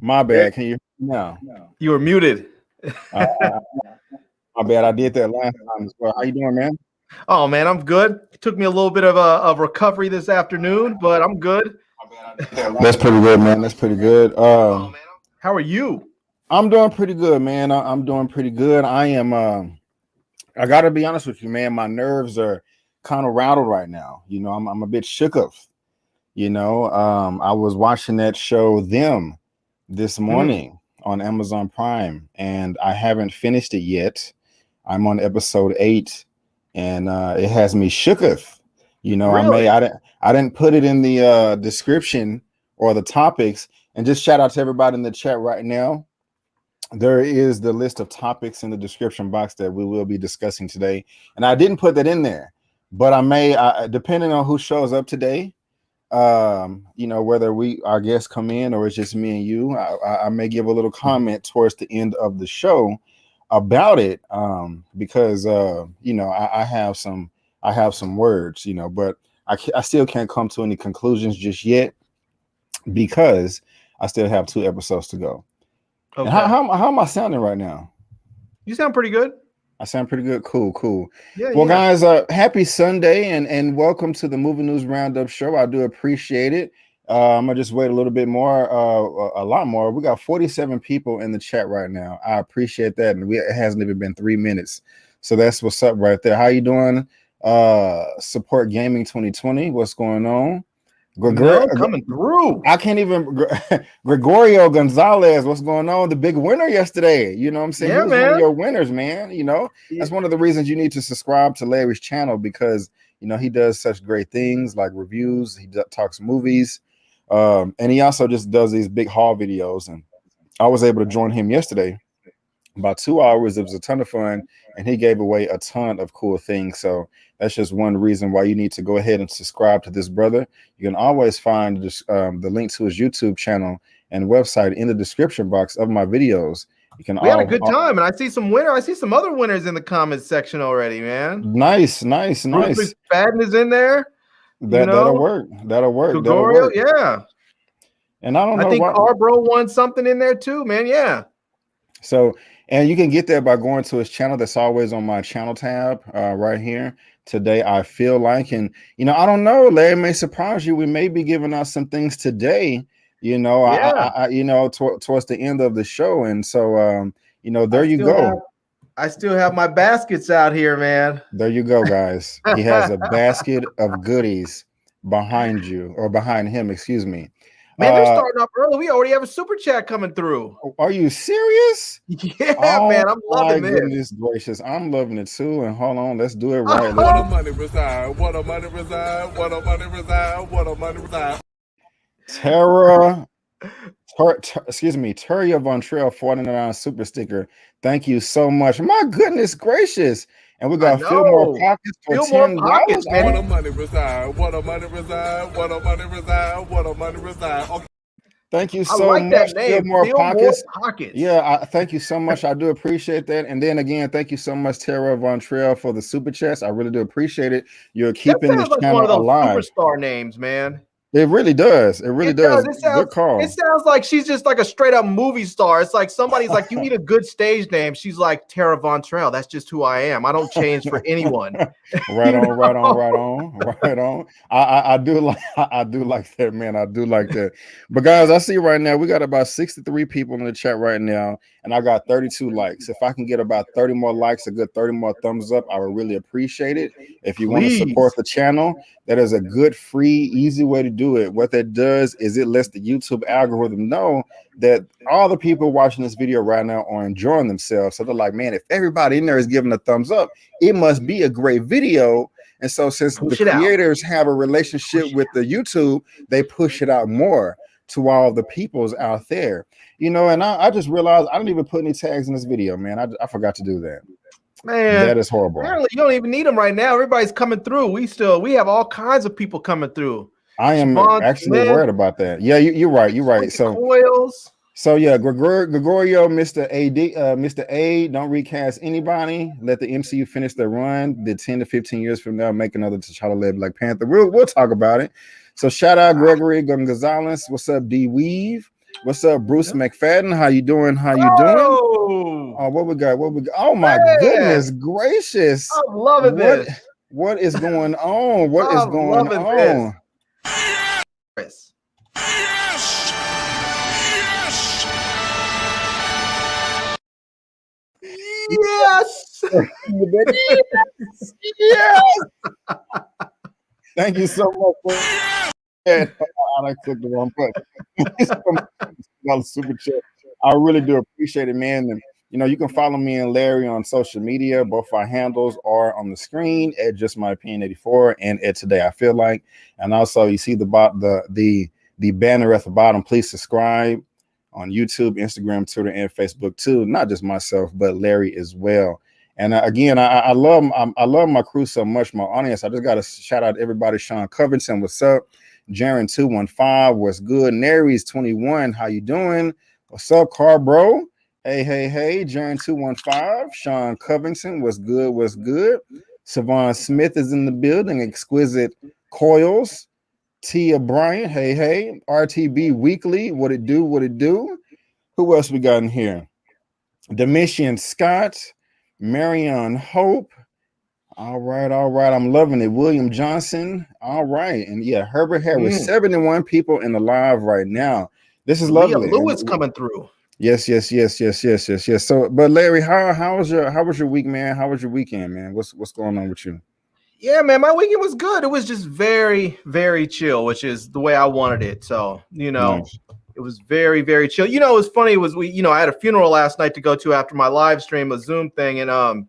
My bad. Can you hear me now? You were muted. Uh, my bad. I did that last time as well. How you doing, man? Oh man, I'm good. It took me a little bit of recovery this afternoon, but I'm good. That's pretty good, man. That's pretty good. How are you? I'm doing pretty good, man. I'm doing pretty good. I am. I got to be honest with you, man. My nerves are kind of rattled right now. You know, I'm a bit shook of. You know, I was watching that show Them this morning on Amazon Prime, and I haven't finished it yet. I'm on episode 8, and it has me shooketh. You know, Really? I didn't put it in the description or the topics. And just shout out to everybody in the chat right now. There is the list of topics in the description box that we will be discussing today, and I didn't put that in there, but I may, depending on who shows up today. You know, whether our guests come in or it's just me and you, I may give a little comment towards the end of the show about it, because you know, I have some words, you know, but I still can't come to any conclusions just yet because I still have 2 episodes to go. Okay. And how am I sounding right now? You sound pretty good. I sound pretty good. Cool. Yeah, well, guys, happy Sunday and welcome to the Movie News Roundup show. I do appreciate it. I'm gonna just wait a little bit more, a lot more. We got 47 people in the chat right now. I appreciate that, and it hasn't even been 3 minutes, so that's what's up right there. How you doing? Support Gaming 2020. What's going on? Coming through. I can't even. Gregorio Gonzalez, what's going on? The big winner yesterday. You know what I'm saying? Yeah, he was one of your winners, man. You know, that's one of the reasons you need to subscribe to Larry's channel, because you know he does such great things like reviews. He talks movies, and he also just does these big haul videos. And I was able to join him yesterday. About 2 hours. It was a ton of fun, and he gave away a ton of cool things. So that's just one reason why you need to go ahead and subscribe to this brother. You can always find the link to his YouTube channel and website in the description box of my videos. We had a good time, and I see some winners. I see some other winners in the comments section already, man. Nice. Bruce McFadden is in there. That'll work. Gregorio, yeah. And I don't know. I think Carbro won something in there too, man. Yeah. So, and you can get that by going to his channel. That's always on my channel tab right here. Today, I feel like, and you know, I don't know, Larry, may surprise you. We may be giving out some things today. You know, I you know, towards the end of the show, and so you know, there you go. I still have my baskets out here, man. There you go, guys. He has a basket of goodies behind you, or behind him, excuse me. Man, they're starting off early. We already have a super chat coming through. Are you serious? Yeah, man, I'm loving this. Goodness gracious, I'm loving it too. And hold on, let's do it right. What a money reside, what a money reside, what a money reside, what a money reside. Terria Von Trail 49 super sticker. Thank you so much. My goodness gracious. And we got Fillmore Pockets for $10. What a money reside, what a money reside, what a money reside, what a money reside. Okay. Thank you so much, Fillmore Pockets. Yeah, thank you so much. I do appreciate that. And then again, thank you so much, Terra Von Trail, for the super chats. I really do appreciate it. You're keeping this channel alive. Superstar names, man. It really does. It really does. Good call. It sounds like she's just like a straight up movie star. It's like somebody's like, you need a good stage name. She's like Tara Von Trail. That's just who I am. I don't change for anyone. Right on. I do like that, man. I do like that. But guys, I see right now we got about 63 people in the chat right now, and I got 32 likes. If I can get about 30 more likes, a good 30 more thumbs up, I would really appreciate it. If you want to support the channel, that is a good, free, easy way to do it. What that does is it lets the YouTube algorithm know that all the people watching this video right now are enjoying themselves. So they're like, man, if everybody in there is giving a thumbs up, it must be a great video. And so since the creators have a relationship with the YouTube, they push it out more to all the peoples out there. You know, and I just realized I didn't even put any tags in this video, man. I forgot to do that. Man, that is horrible. Apparently, you don't even need them right now. Everybody's coming through. We have all kinds of people coming through. I am actually worried about that. Yeah, you're right. You're right. So coils. So yeah, Gregorio, Mr. A, don't recast anybody. Let the MCU finish their run. The 10 to 15 years from now, make another T'Challa-led Black Panther. We'll talk about it. So shout out Gregory Gonzalez. What's up, D Weave? What's up, Bruce McFadden? How you doing? How you doing? Oh, what we got? What we got? Oh my goodness gracious! I'm loving this. What is going on? What is going on? Yes. Yes. Yes. Thank you so much. I clicked the wrong button. Super chat. I really do appreciate it, man. And you can follow me and Larry on social media. Both our handles are on the screen at Just My Opinion 84 and at Today I Feel Like. And also, you see the banner at the bottom. Please subscribe on YouTube, Instagram, Twitter, and Facebook too. Not just myself, but Larry as well. And again, I love my crew so much, my audience. I just got to shout out everybody. Sean Covington, what's up? Jaren 215, what's good? Nary's 21, how you doing? What's up, Car Bro? Hey, Jaren 215, Sean Covington, what's good? What's good? Savon Smith is in the building. Exquisite Coils. Tia Bryant, hey, RTB Weekly, what it do? Who else we got in here? Domitian Scott, Marion Hope. All right, I'm loving it. William Johnson, all right, and yeah, Herbert Harris. 71 people in the live right now. This is lovely. Leah Lewis coming through. Yes. So, but Larry, how was your week, man? How was your weekend, man? What's going on with you? Yeah, man, my weekend was good. It was just very, very chill, which is the way I wanted it. So, nice. It was very, very chill. It was funny. I had a funeral last night to go to after my live stream, a Zoom thing, and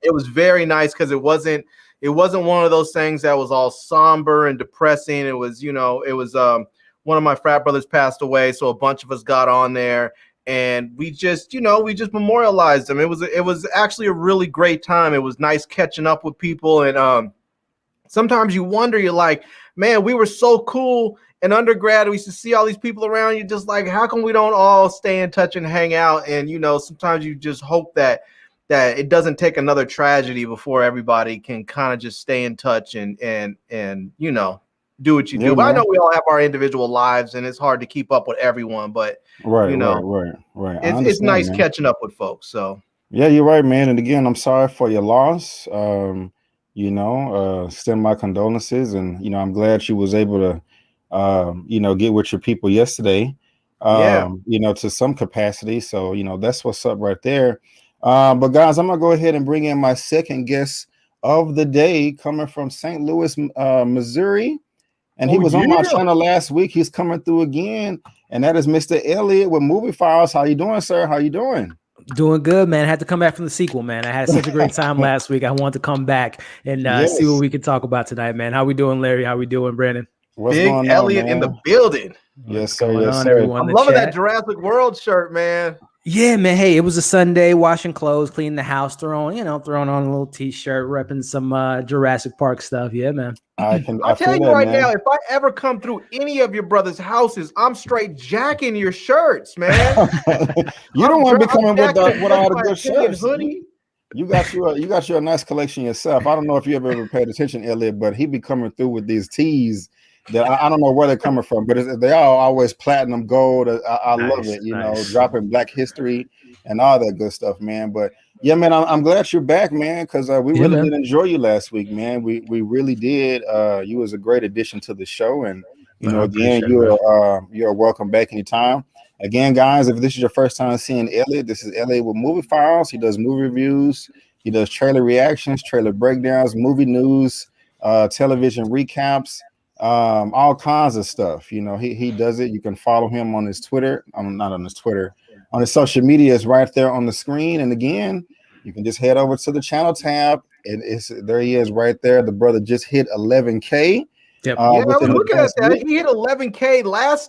it was very nice because it wasn't one of those things that was all somber and depressing. It was, one of my frat brothers passed away, so a bunch of us got on there. And we just memorialized them. It was actually a really great time. It was nice catching up with people. And sometimes you wonder, you're like, man, we were so cool in undergrad. We used to see all these people around you, just like, how come we don't all stay in touch and hang out? And sometimes you just hope that it doesn't take another tragedy before everybody can kind of just stay in touch and do what you do. But I know we all have our individual lives, and it's hard to keep up with everyone. But right. It's nice catching up with folks. So yeah, you're right, man. And again, I'm sorry for your loss. Extend my condolences, and I'm glad you was able to, get with your people yesterday. To some capacity. So that's what's up right there. But guys, I'm gonna go ahead and bring in my second guest of the day, coming from St. Louis, Missouri. And he was on my channel last week. He's coming through again. And that is Mr. Elliot with Movie Files. How you doing, sir? How you doing? Doing good, man. I had to come back from the sequel, man. I had such a great time last week. I wanted to come back and see what we could talk about tonight, man. How we doing, Larry? How we doing, Brandon? What's Big going Elliot on, in the building. Yes, sir. I'm loving that Jurassic World shirt, man. Yeah, man. Hey, it was a Sunday, washing clothes, cleaning the house, throwing on a little t-shirt, repping some Jurassic Park stuff. Yeah, man. I'll tell you right now, if I ever come through any of your brother's houses, I'm straight jacking your shirts, man. You don't want to be coming with all the good shirts. Hoodie. You got you a nice collection yourself. I don't know if you ever paid attention, Elliot, but he be coming through with these tees that I don't know where they're coming from, but they are always platinum gold. I love it, dropping Black history and all that good stuff, man. But yeah, man, I'm glad you're back, man, because we really did enjoy you last week, man. We really did. You was a great addition to the show, and again, you're welcome back anytime. Again, guys, if this is your first time seeing Elliot, this is Elliot with Movie Files. He does movie reviews, he does trailer reactions, trailer breakdowns, movie news, television recaps. All kinds of stuff. He does it. You can follow him on his Twitter. Not on his Twitter, on his social media is right there on the screen. And again, you can just head over to the channel tab, and there he is right there. The brother just hit 11K. Yep. I was looking at that. He hit 11K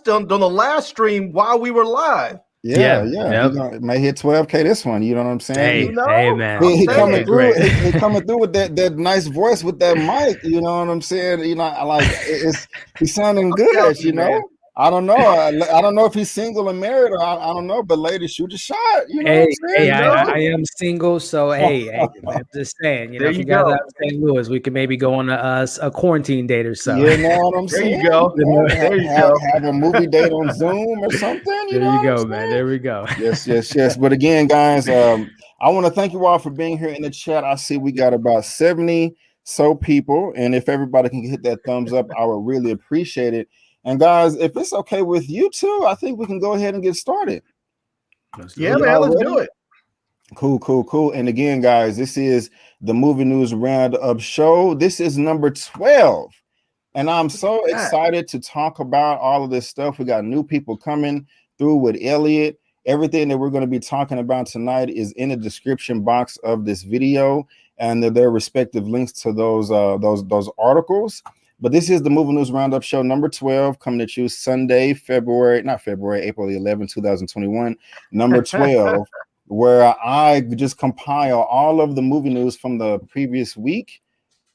on the last stream while we were live. Yeah. Yep. May hit 12K this one. You know what I'm saying? Hey, man. He coming through. He coming through with that nice voice with that mic. You know what I'm saying? I like he's sounding good. I don't know. I don't know if he's single or married, or I don't know. But ladies, shoot a shot. You know what I'm saying? I am single, so hey, I'm just saying. You know, if you guys out in St. Louis, we can maybe go on a quarantine date or so. You know what I'm saying? There you go. There you go. Have a movie date on Zoom or something. There you go, man. There we go. Yes. But again, guys, I want to thank you all for being here in the chat. I see we got about 70 so people, and if everybody can hit that thumbs up, I would really appreciate it. And guys, if it's okay with you too, I think we can go ahead and get started. Yeah, man, let's do it. Cool. And again, guys, this is the Movie News Roundup show. This is number 12. And I'm so excited to talk about all of this stuff. We got new people coming through with Elliot. Everything that we're going to be talking about tonight is in the description box of this video, and their respective links to those articles. But this is the Movie News Roundup show number 12, coming at you Sunday, April the 11th, 2021, number 12, where I just compile all of the movie news from the previous week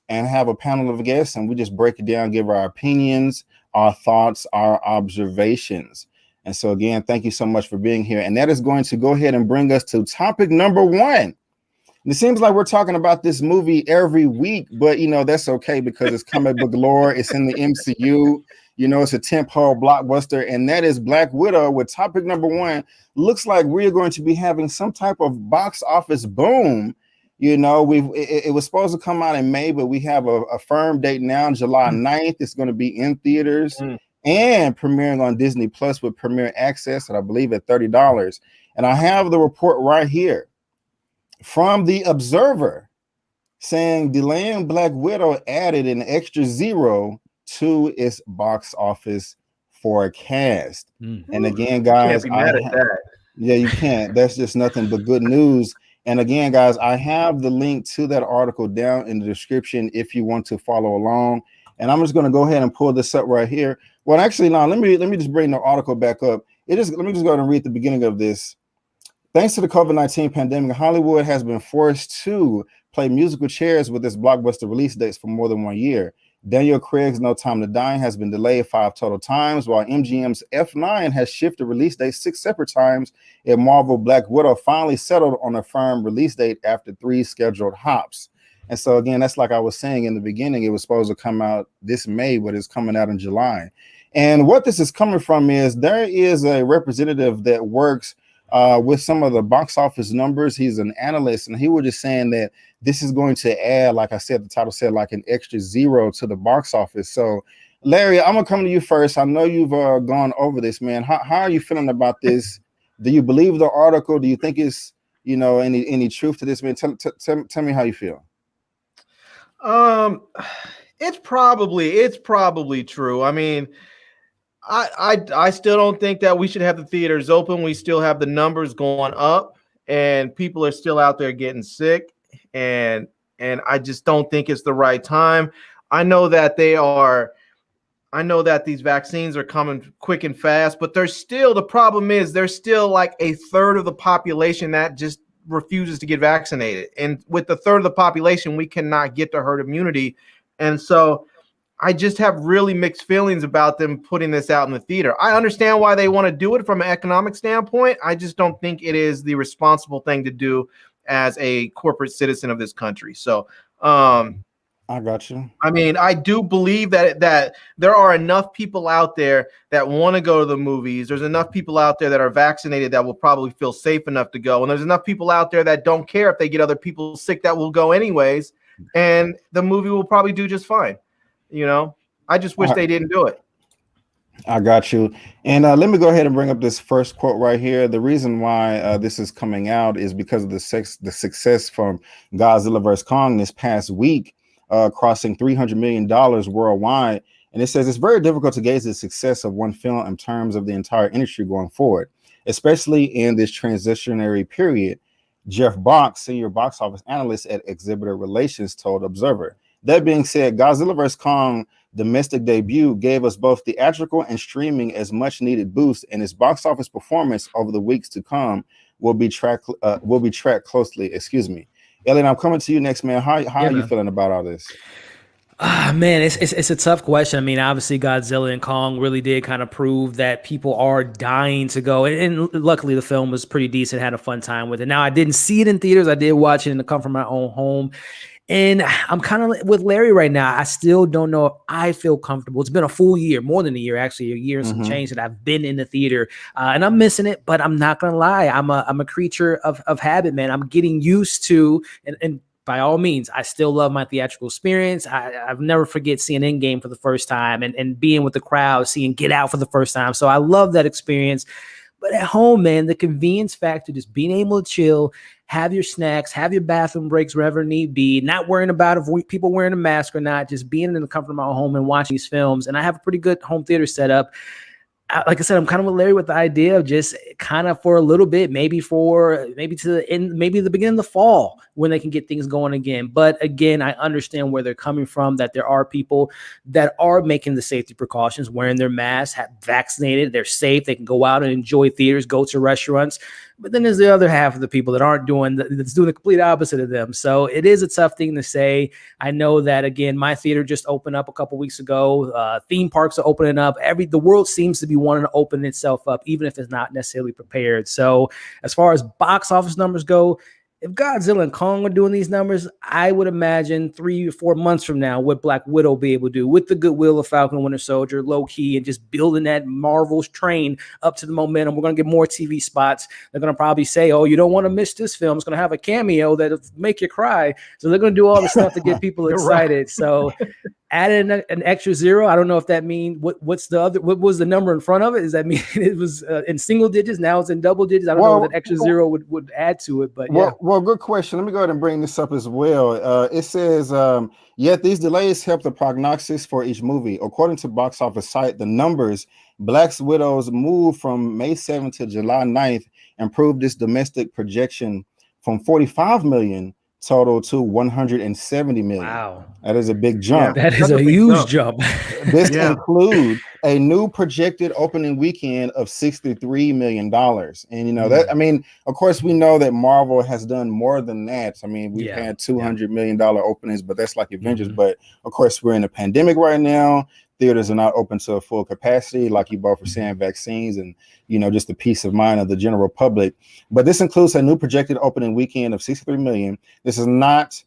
and have a panel of guests, and we just break it down, give our opinions, our thoughts, our observations. And so again, thank you so much for being here. And that is going to go ahead and bring us to topic number 1. It seems like we're talking about this movie every week, but you know, that's okay because it's comic book lore. It's in the MCU. You know, it's a tentpole blockbuster, and that is Black Widow. With topic number 1, looks like we're going to be having some type of box office boom. You know, it was supposed to come out in May, but we have a firm date now, July 9th. It's going to be in theaters and premiering on Disney Plus with premiere access, and I believe at $30. And I have the report right here from The Observer saying delaying Black Widow added an extra 0 to its box office forecast. And again, guys, you can't be mad at that. Yeah, you can't. That's just nothing but good news. And again, guys, I have the link to that article down in the description if you want to follow along. And I'm just going to go ahead and pull this up right here. Well, actually, no, let me just bring the article back up. Let me just go ahead and read the beginning of this. Thanks to the COVID-19 pandemic, Hollywood has been forced to play musical chairs with its blockbuster release dates for more than 1 year. Daniel Craig's No Time to Die has been delayed 5 total times, while MGM's F9 has shifted release dates 6 separate times, and Marvel Black Widow finally settled on a firm release date after 3 scheduled hops. And so again, that's like I was saying in the beginning, it was supposed to come out this May, but it's coming out in July. And what this is coming from is there is a representative that works with some of the box office numbers. He's an analyst, and he was just saying that this is going to add, like I said, the title said, like an extra 0 to the box office. So Larry, I'm gonna come to you first. I know you've gone over this, man. How are you feeling about this? Do you believe the article? Do you think it's, you know, any truth to this, man? Tell me how you feel. It's probably true. I mean, I still don't think that we should have the theaters open. We still have the numbers going up, and people are still out there getting sick, and I just don't think it's the right time. I know that these vaccines are coming quick and fast, but the problem is there's still like a third of the population that just refuses to get vaccinated. And with the third of the population, we cannot get to herd immunity. And so I just have really mixed feelings about them putting this out in the theater. I understand why they want to do it from an economic standpoint. I just don't think it is the responsible thing to do as a corporate citizen of this country. So, I got you. I mean, I do believe that there are enough people out there that want to go to the movies. There's enough people out there that are vaccinated that will probably feel safe enough to go. And there's enough people out there that don't care if they get other people sick that will go anyways. And the movie will probably do just fine. You know, I just wish they didn't do it. I got you. And let me go ahead and bring up this first quote right here. The reason why this is coming out is because of the success from Godzilla vs. Kong this past week, crossing $300 million worldwide. And it says it's very difficult to gauge the success of one film in terms of the entire industry going forward, especially in this transitionary period. Jeff Box, senior box office analyst at Exhibitor Relations, told Observer. That being said, Godzilla vs. Kong domestic debut gave us both theatrical and streaming as much needed boost, and its box office performance over the weeks to come will be tracked closely. Excuse me. Elliot, I'm coming to you next, man. How are you feeling about all this? Man, it's a tough question. I mean, obviously Godzilla and Kong really did kind of prove that people are dying to go. And luckily the film was pretty decent, had a fun time with it. Now, I didn't see it in theaters. I did watch it in the comfort of my own home. And I'm kind of with Larry right now. I still don't know if I feel comfortable. It's been a full year, more than a year, actually, a year and some change that I've been in the theater. And I'm missing it, but I'm not going to lie. I'm a creature of habit, man. I'm getting used to, and by all means, I still love my theatrical experience. I've never forget seeing Endgame for the first time and being with the crowd, seeing Get Out for the first time. So I love that experience. But at home, man, the convenience factor, just being able to chill, have your snacks, have your bathroom breaks wherever need be, not worrying about if people wearing a mask or not, just being in the comfort of my home and watching these films. And I have a pretty good home theater set up. Like I said, I'm kind of with Larry with the idea of just kind of for a little bit, maybe to the end, maybe the beginning of the fall when they can get things going again. But again, I understand where they're coming from, that there are people that are making the safety precautions, wearing their masks, vaccinated, they're safe, they can go out and enjoy theaters, go to restaurants. But then there's the other half of the people that aren't that's doing the complete opposite of them. So it is a tough thing to say. I know that, again, my theater just opened up a couple weeks ago. Theme parks are opening up. The world seems to be wanting to open itself up, even if it's not necessarily prepared. So as far as box office numbers go, if Godzilla and Kong are doing these numbers, I would imagine 3 or 4 months from now, what Black Widow will be able to do with the goodwill of Falcon and Winter Soldier, low key, and just building that Marvel's train up to the momentum. We're going to get more TV spots. They're going to probably say, oh, you don't want to miss this film. It's going to have a cameo that'll make you cry. So they're going to do all the stuff to get people excited. Right. So adding an extra zero, I don't know if that means what was the number in front of it? Does that mean it was in single digits? Now it's in double digits. I don't know what that extra zero would add to it, but yeah. Well, good question. Let me go ahead and bring this up as well. It says, yet these delays help the prognosis for each movie. According to box office site, the numbers, Black Widow's move from May 7th to July 9th improved its domestic projection from 45 million total to 170 million. Wow. That is a big jump. Yeah, that is a huge jump. This includes a new projected opening weekend of $63 million. And, that, I mean, of course, we know that Marvel has done more than that. I mean, we've had $200 million openings, but that's like Avengers. But of course, we're in a pandemic right now. Theaters are not open to full capacity, like you both were saying, vaccines and, just the peace of mind of the general public. But this includes a new projected opening weekend of 63 million. This is not,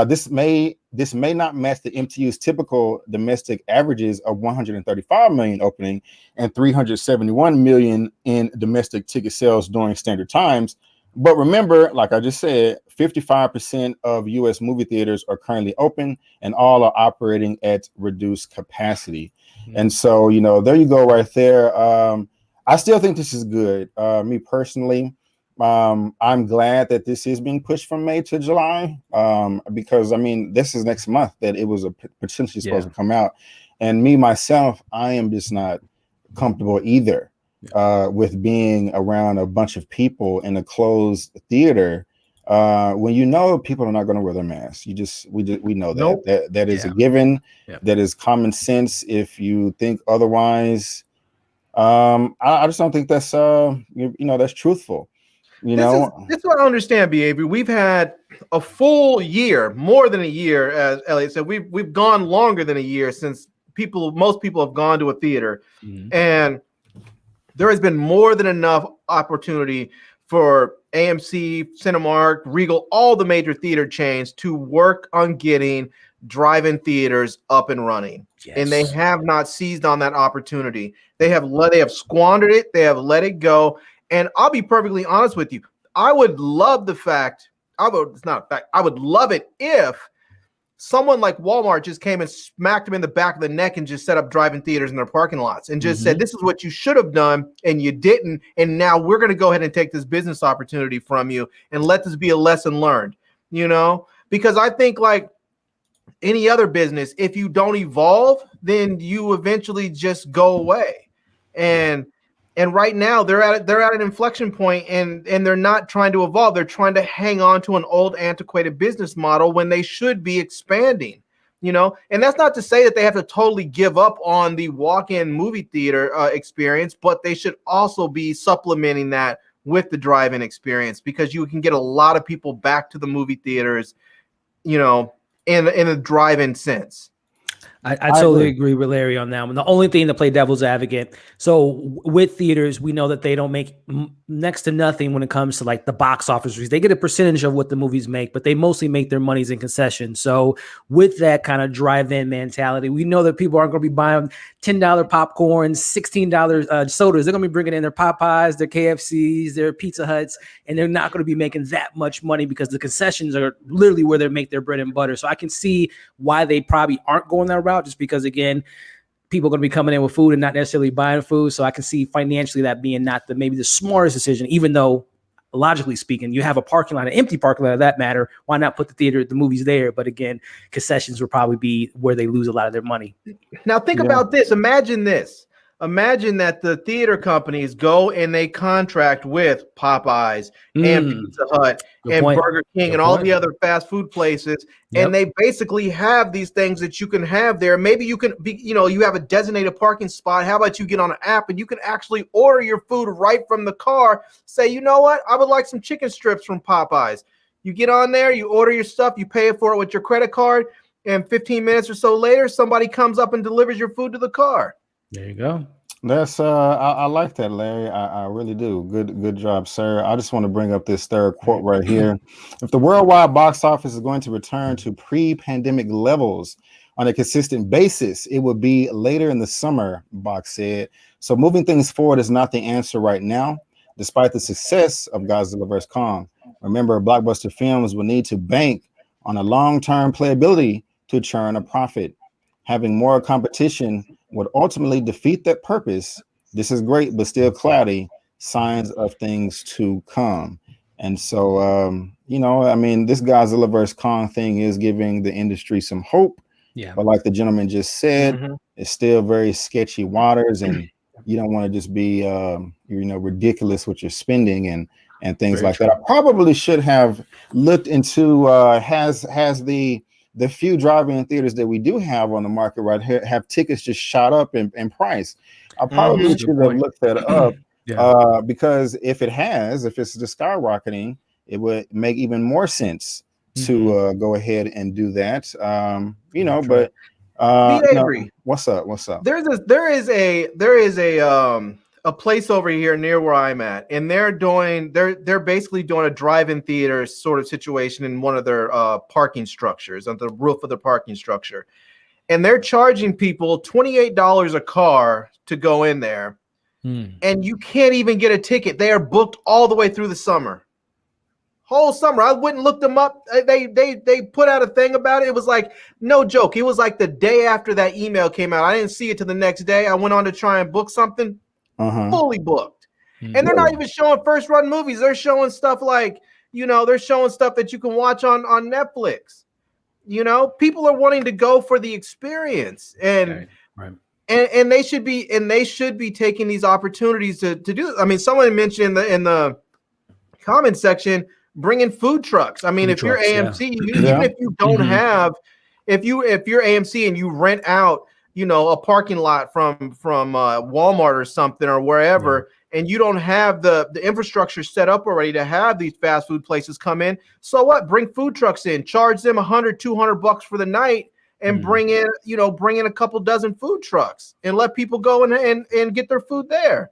this may not match the MTU's typical domestic averages of 135 million opening and 371 million in domestic ticket sales during standard times. But remember, like I just said, 55% of U.S. movie theaters are currently open and all are operating at reduced capacity. And so, there you go right there. I still think this is good. Me personally, I'm glad that this is being pushed from May to July because, I mean, this is next month that it was potentially supposed to come out. And me, myself, I am just not comfortable either. With being around a bunch of people in a closed theater, when people are not going to wear their masks, we know that. Nope. That is a given. Yep. That is common sense. If you think otherwise, I just don't think that's that's truthful. This is what I understand, behavior. We've had a full year, more than a year, as Elliot said. We've gone longer than a year since most people have gone to a theater, and there has been more than enough opportunity for AMC, Cinemark, Regal, all the major theater chains to work on getting drive-in theaters up and running. Yes. And they have not seized on that opportunity. They have squandered it. They have let it go. And I'll be perfectly honest with you. I would love I would love it if someone like Walmart just came and smacked them in the back of the neck and just set up drive-in theaters in their parking lots and just said, this is what you should have done and you didn't. And now we're going to go ahead and take this business opportunity from you and let this be a lesson learned, because I think like any other business, if you don't evolve, then you eventually just go away. And right now they're at an inflection point and they're not trying to evolve. They're trying to hang on to an old antiquated business model when they should be expanding, and that's not to say that they have to totally give up on the walk-in movie theater experience, but they should also be supplementing that with the drive-in experience because you can get a lot of people back to the movie theaters, in a drive-in sense. I totally agree with Larry on that one. The only thing to play devil's advocate. So with theaters, we know that they don't make next to nothing when it comes to like the box office. They get a percentage of what the movies make, but they mostly make their monies in concessions. So with that kind of drive-in mentality, we know that people aren't going to be buying $10 popcorn, $16 sodas. They're going to be bringing in their Popeyes, their KFCs, their Pizza Huts, and they're not going to be making that much money because the concessions are literally where they make their bread and butter. So I can see why they probably aren't going that route, just because, again, people are going to be coming in with food and not necessarily buying food. So I can see financially that being not maybe the smartest decision, even though logically speaking, you have a parking lot, an empty parking lot of that matter. Why not put the movies there? But again, concessions will probably be where they lose a lot of their money. Now think about this. Imagine this. Imagine that the theater companies go and they contract with Popeyes and Pizza Hut and Burger King and all the other fast food places. And they basically have these things that you can have there. Maybe you can be, you have a designated parking spot. How about you get on an app and you can actually order your food right from the car? Say, you know what? I would like some chicken strips from Popeyes. You get on there, you order your stuff, you pay for it with your credit card, and 15 minutes or so later, somebody comes up and delivers your food to the car. There you go. That's I like that, Larry. I really do. Good job, sir. I just want to bring up this third quote right here. If the worldwide box office is going to return to pre-pandemic levels on a consistent basis, it will be later in the summer, Box said. So moving things forward is not the answer right now, despite the success of Godzilla vs. Kong. Remember, blockbuster films will need to bank on a long-term playability to churn a profit. Having more competition would ultimately defeat that purpose. This is great, but still cloudy. Signs of things to come. And so, I mean, this Godzilla vs. Kong thing is giving the industry some hope. Yeah. But like the gentleman just said, it's still very sketchy waters, and you don't want to just be, ridiculous with your spending and things like that. I probably should have looked into has the few drive-in theaters that we do have on the market right here have tickets just shot up in price. I probably should have looked that up because if it's just skyrocketing, it would make even more sense to go ahead and do that. But no, what's up? There is a place over here near where I'm at, and they're basically doing a drive-in theater sort of situation in one of their parking structures, on the roof of the parking structure, and they're charging people $28 a car to go in there, and you can't even get a ticket. They are booked all the way through the summer, whole summer. I went and looked them up. They put out a thing about it. It was like, no joke, it was like the day after that email came out. I didn't see it till the next day. I went on to try and book something. Fully booked. And they're not even showing first run movies. They're showing stuff like, they're showing stuff that you can watch on Netflix. People are wanting to go for the experience, and and they should be taking these opportunities to do. I mean, someone mentioned in the comment section bringing food trucks. I mean, if you're AMC, even if you don't have, if you're AMC and you rent out a parking lot from Walmart or something or wherever, and you don't have the infrastructure set up already to have these fast food places come in. So what? Bring food trucks in, charge them $100-$200 for the night, and bring in a couple dozen food trucks and let people go and get their food there.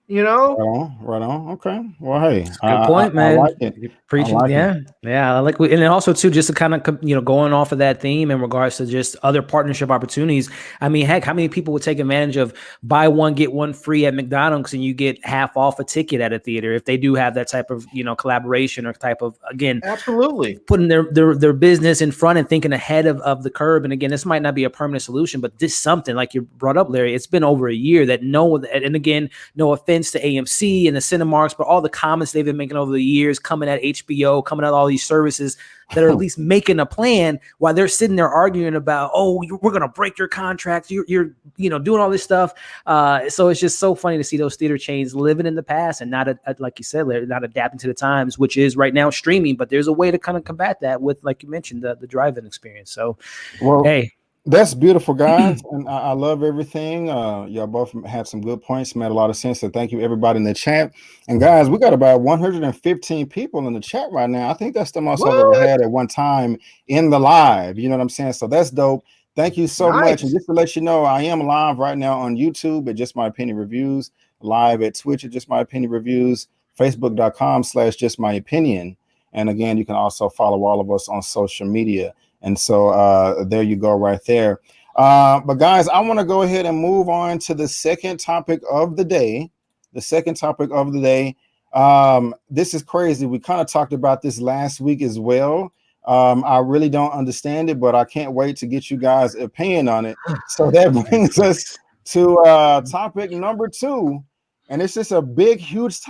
Right on. Okay. Well, hey, good point, man. I like it. You're preaching, I like, and then also too, just to kind of going off of that theme in regards to just other partnership opportunities. I mean, heck, how many people would take advantage of buy one get one free at McDonald's and you get half off a ticket at a theater if they do have that type of collaboration or type of, again, absolutely putting their business in front and thinking ahead of the curve. And again, this might not be a permanent solution, but this something like you brought up, Larry. It's been over a year that no offense to AMC and the Cinemarks, but all the comments they've been making over the years, coming at HBO, coming at all these services that are at least making a plan while they're sitting there arguing about, we're going to break your contract. You're doing all this stuff. So it's just so funny to see those theater chains living in the past and not, like you said, Larry, not adapting to the times, which is right now streaming, but there's a way to kind of combat that with, like you mentioned, the drive-in experience. So, hey. That's beautiful, guys, and I love everything. Y'all both had some good points, made a lot of sense. So thank you, everybody in the chat. And guys, we got about 115 people in the chat right now. I think that's the most I've ever had at one time in the live. You know what I'm saying? So that's dope. Thank you so much. And just to let you know, I am live right now on YouTube at Just My Opinion Reviews, live at Twitch at Just My Opinion Reviews, Facebook.com/Just My Opinion. And again, you can also follow all of us on social media. And so there you go right there. But guys, I want to go ahead and move on to the second topic of the day. This is crazy. We kind of talked about this last week as well. I really don't understand it, but I can't wait to get you guys' opinion on it. So that brings us to topic number 2. And it's just a huge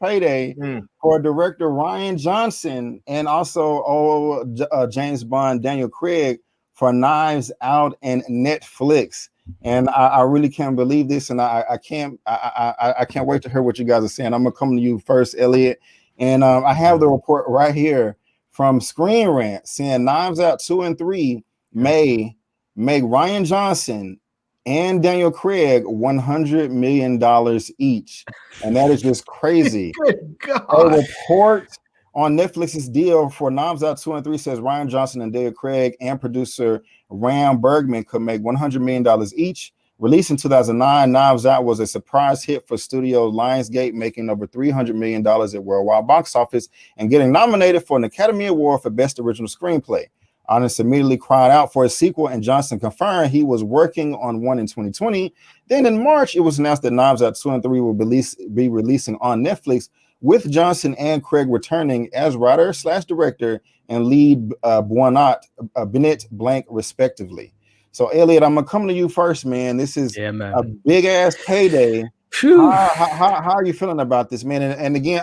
payday for director Rian Johnson and also James Bond Daniel Craig for Knives Out and Netflix. And I really can't believe this, and I can't wait to hear what you guys are saying. I'm gonna come to you first, Elliot. And I have the report right here from Screen Rant saying Knives Out 2 and 3 may make Rian Johnson and Daniel Craig $100 million each. And that is just crazy. Good God. A report on Netflix's deal for Knives Out 2 and 3 says Rian Johnson and Daniel Craig and producer Ram Bergman could make $100 million each. Released in 2009, Knives Out was a surprise hit for studio Lionsgate, making over $300 million at worldwide box office and getting nominated for an Academy Award for Best Original Screenplay. Audience immediately cried out for a sequel, and Johnson confirmed he was working on one in 2020. Then in March, it was announced that Knives Out 2 and 3 will be releasing on Netflix, with Johnson and Craig returning as writer/director and lead Bennett Blank, respectively. So, Elliot, I'm gonna come to you first, man. This is a big ass payday. How are you feeling about this, man? And again,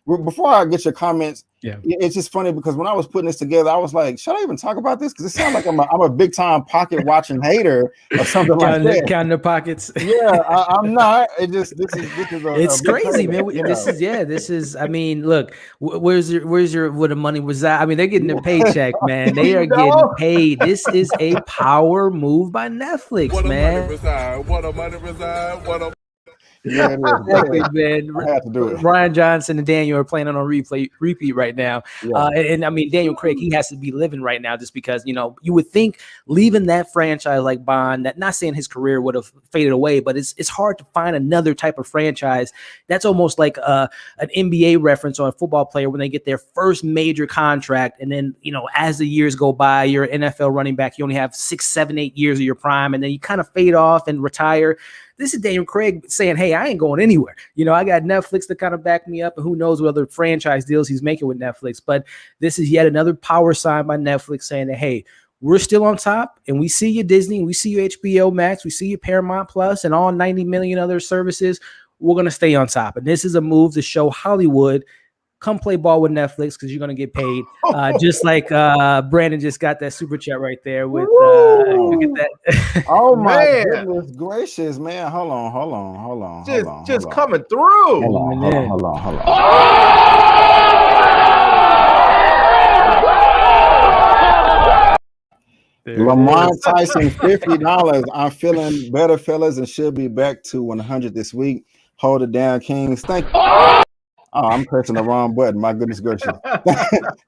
before I get your comments, it's just funny because when I was putting this together, I was like, should I even talk about this? Because it sounds like I'm a big time pocket watching hater or something like that. Counting the pockets. Yeah, I'm not. This is it's crazy, man. This is. I mean, look, where's where the money was at? I mean, they're getting a paycheck, man. They are getting paid. This is a power move by Netflix, man. What a money reside. Yeah, man. I have to do it. Rian Johnson and Daniel are playing on repeat right now. Yeah. And I mean, Daniel Craig, he has to be living right now just because, you know, you would think leaving that franchise like Bond, that not saying his career would have faded away, but it's hard to find another type of franchise. That's almost like an NBA reference on a football player when they get their first major contract. And then, you know, as the years go by, you're an NFL running back. You only have 6, 7, 8 years of your prime, and then you kind of fade off and retire. This is Daniel Craig saying, hey, I ain't going anywhere. You know, I got Netflix to kind of back me up, and who knows what other franchise deals he's making with Netflix. But this is yet another power sign by Netflix saying that, hey, we're still on top, and we see you, Disney, and we see you, HBO Max, we see you, Paramount Plus, and all 90 million other services. We're going to stay on top. And this is a move to show Hollywood, come play ball with Netflix because you're going to get paid. Just like Brandon just got that super chat right there with look at that. Oh my goodness gracious, man. Hold on. Just coming through. Hold on. Lamont Tyson, $50. I'm feeling better, fellas, and should be back to 100 this week. Hold it down, Kings. Thank you. Oh, I'm pressing the wrong button. My goodness gracious.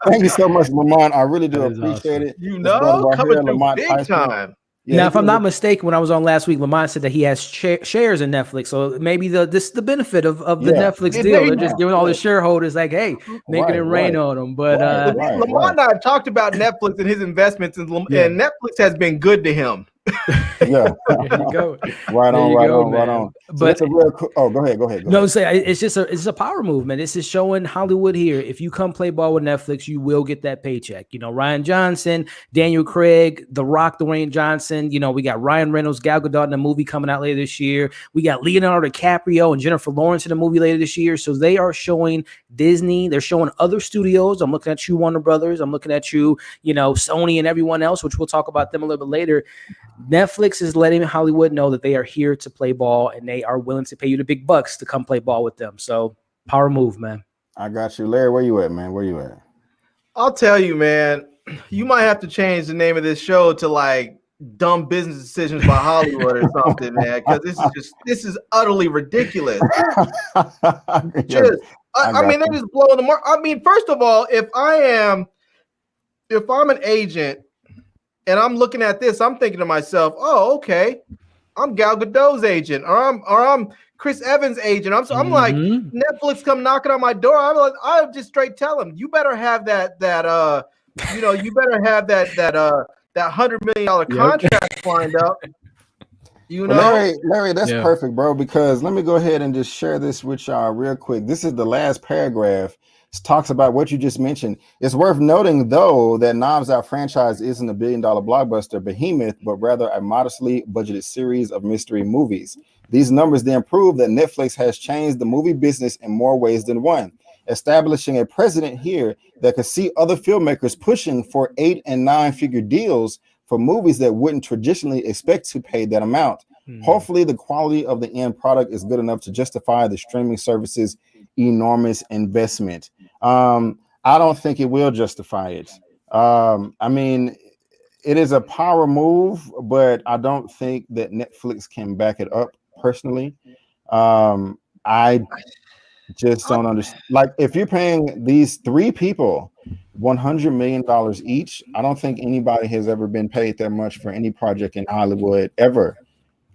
Thank you so much, Lamont. I really do appreciate it. You know, coming through big time. Yeah, now, if I'm not mistaken, when I was on last week, Lamont said that he has shares in Netflix. So maybe this is the benefit of the Netflix deal. They're just giving all the shareholders like, hey, making it rain on them. But Lamont and I have talked about Netflix and his investments, and Netflix has been good to him. Yeah. There you go. Right on. So but go ahead. No, it's just a power movement. This is showing Hollywood here. If you come play ball with Netflix, you will get that paycheck. You know, Rian Johnson, Daniel Craig, The Rock, Dwayne Johnson. You know, we got Ryan Reynolds, Gal Gadot in a movie coming out later this year. We got Leonardo DiCaprio and Jennifer Lawrence in a movie later this year. So they are showing Disney. They're showing other studios. I'm looking at you, Warner Brothers. I'm looking at you, you know, Sony and everyone else, which we'll talk about them a little bit later. Netflix is letting Hollywood know that they are here to play ball and they are willing to pay you the big bucks to come play ball with them. So power move, man. I got you. Larry, where you at, man? Where you at? I'll tell you, man, you might have to change the name of this show to like Dumb Business Decisions by Hollywood or something, man, because this is utterly ridiculous. I mean, they're just blowing the mark. I mean, first of all, if I'm an agent and I'm looking at this, I'm thinking to myself, oh, okay, I'm Gal Gadot's agent, or I'm Chris Evans' agent. I'm like, Netflix come knocking on my door. I'll just straight tell them, you better have that you better have that $100 million contract lined up. You know, Larry, that's perfect, bro. Because let me go ahead and just share this with y'all real quick. This is the last paragraph. It talks about what you just mentioned. It's worth noting, though, that Knives Out franchise isn't a billion-dollar blockbuster behemoth, but rather a modestly budgeted series of mystery movies. These numbers then prove that Netflix has changed the movie business in more ways than one, establishing a precedent here that could see other filmmakers pushing for 8- and 9-figure deals for movies that wouldn't traditionally expect to pay that amount. Hopefully, the quality of the end product is good enough to justify the streaming service's enormous investment. I don't think it will justify it. I mean, it is a power move, but I don't think that Netflix can back it up personally. I just don't understand. Like, if you're paying these 3 people $100 million each, I don't think anybody has ever been paid that much for any project in Hollywood ever.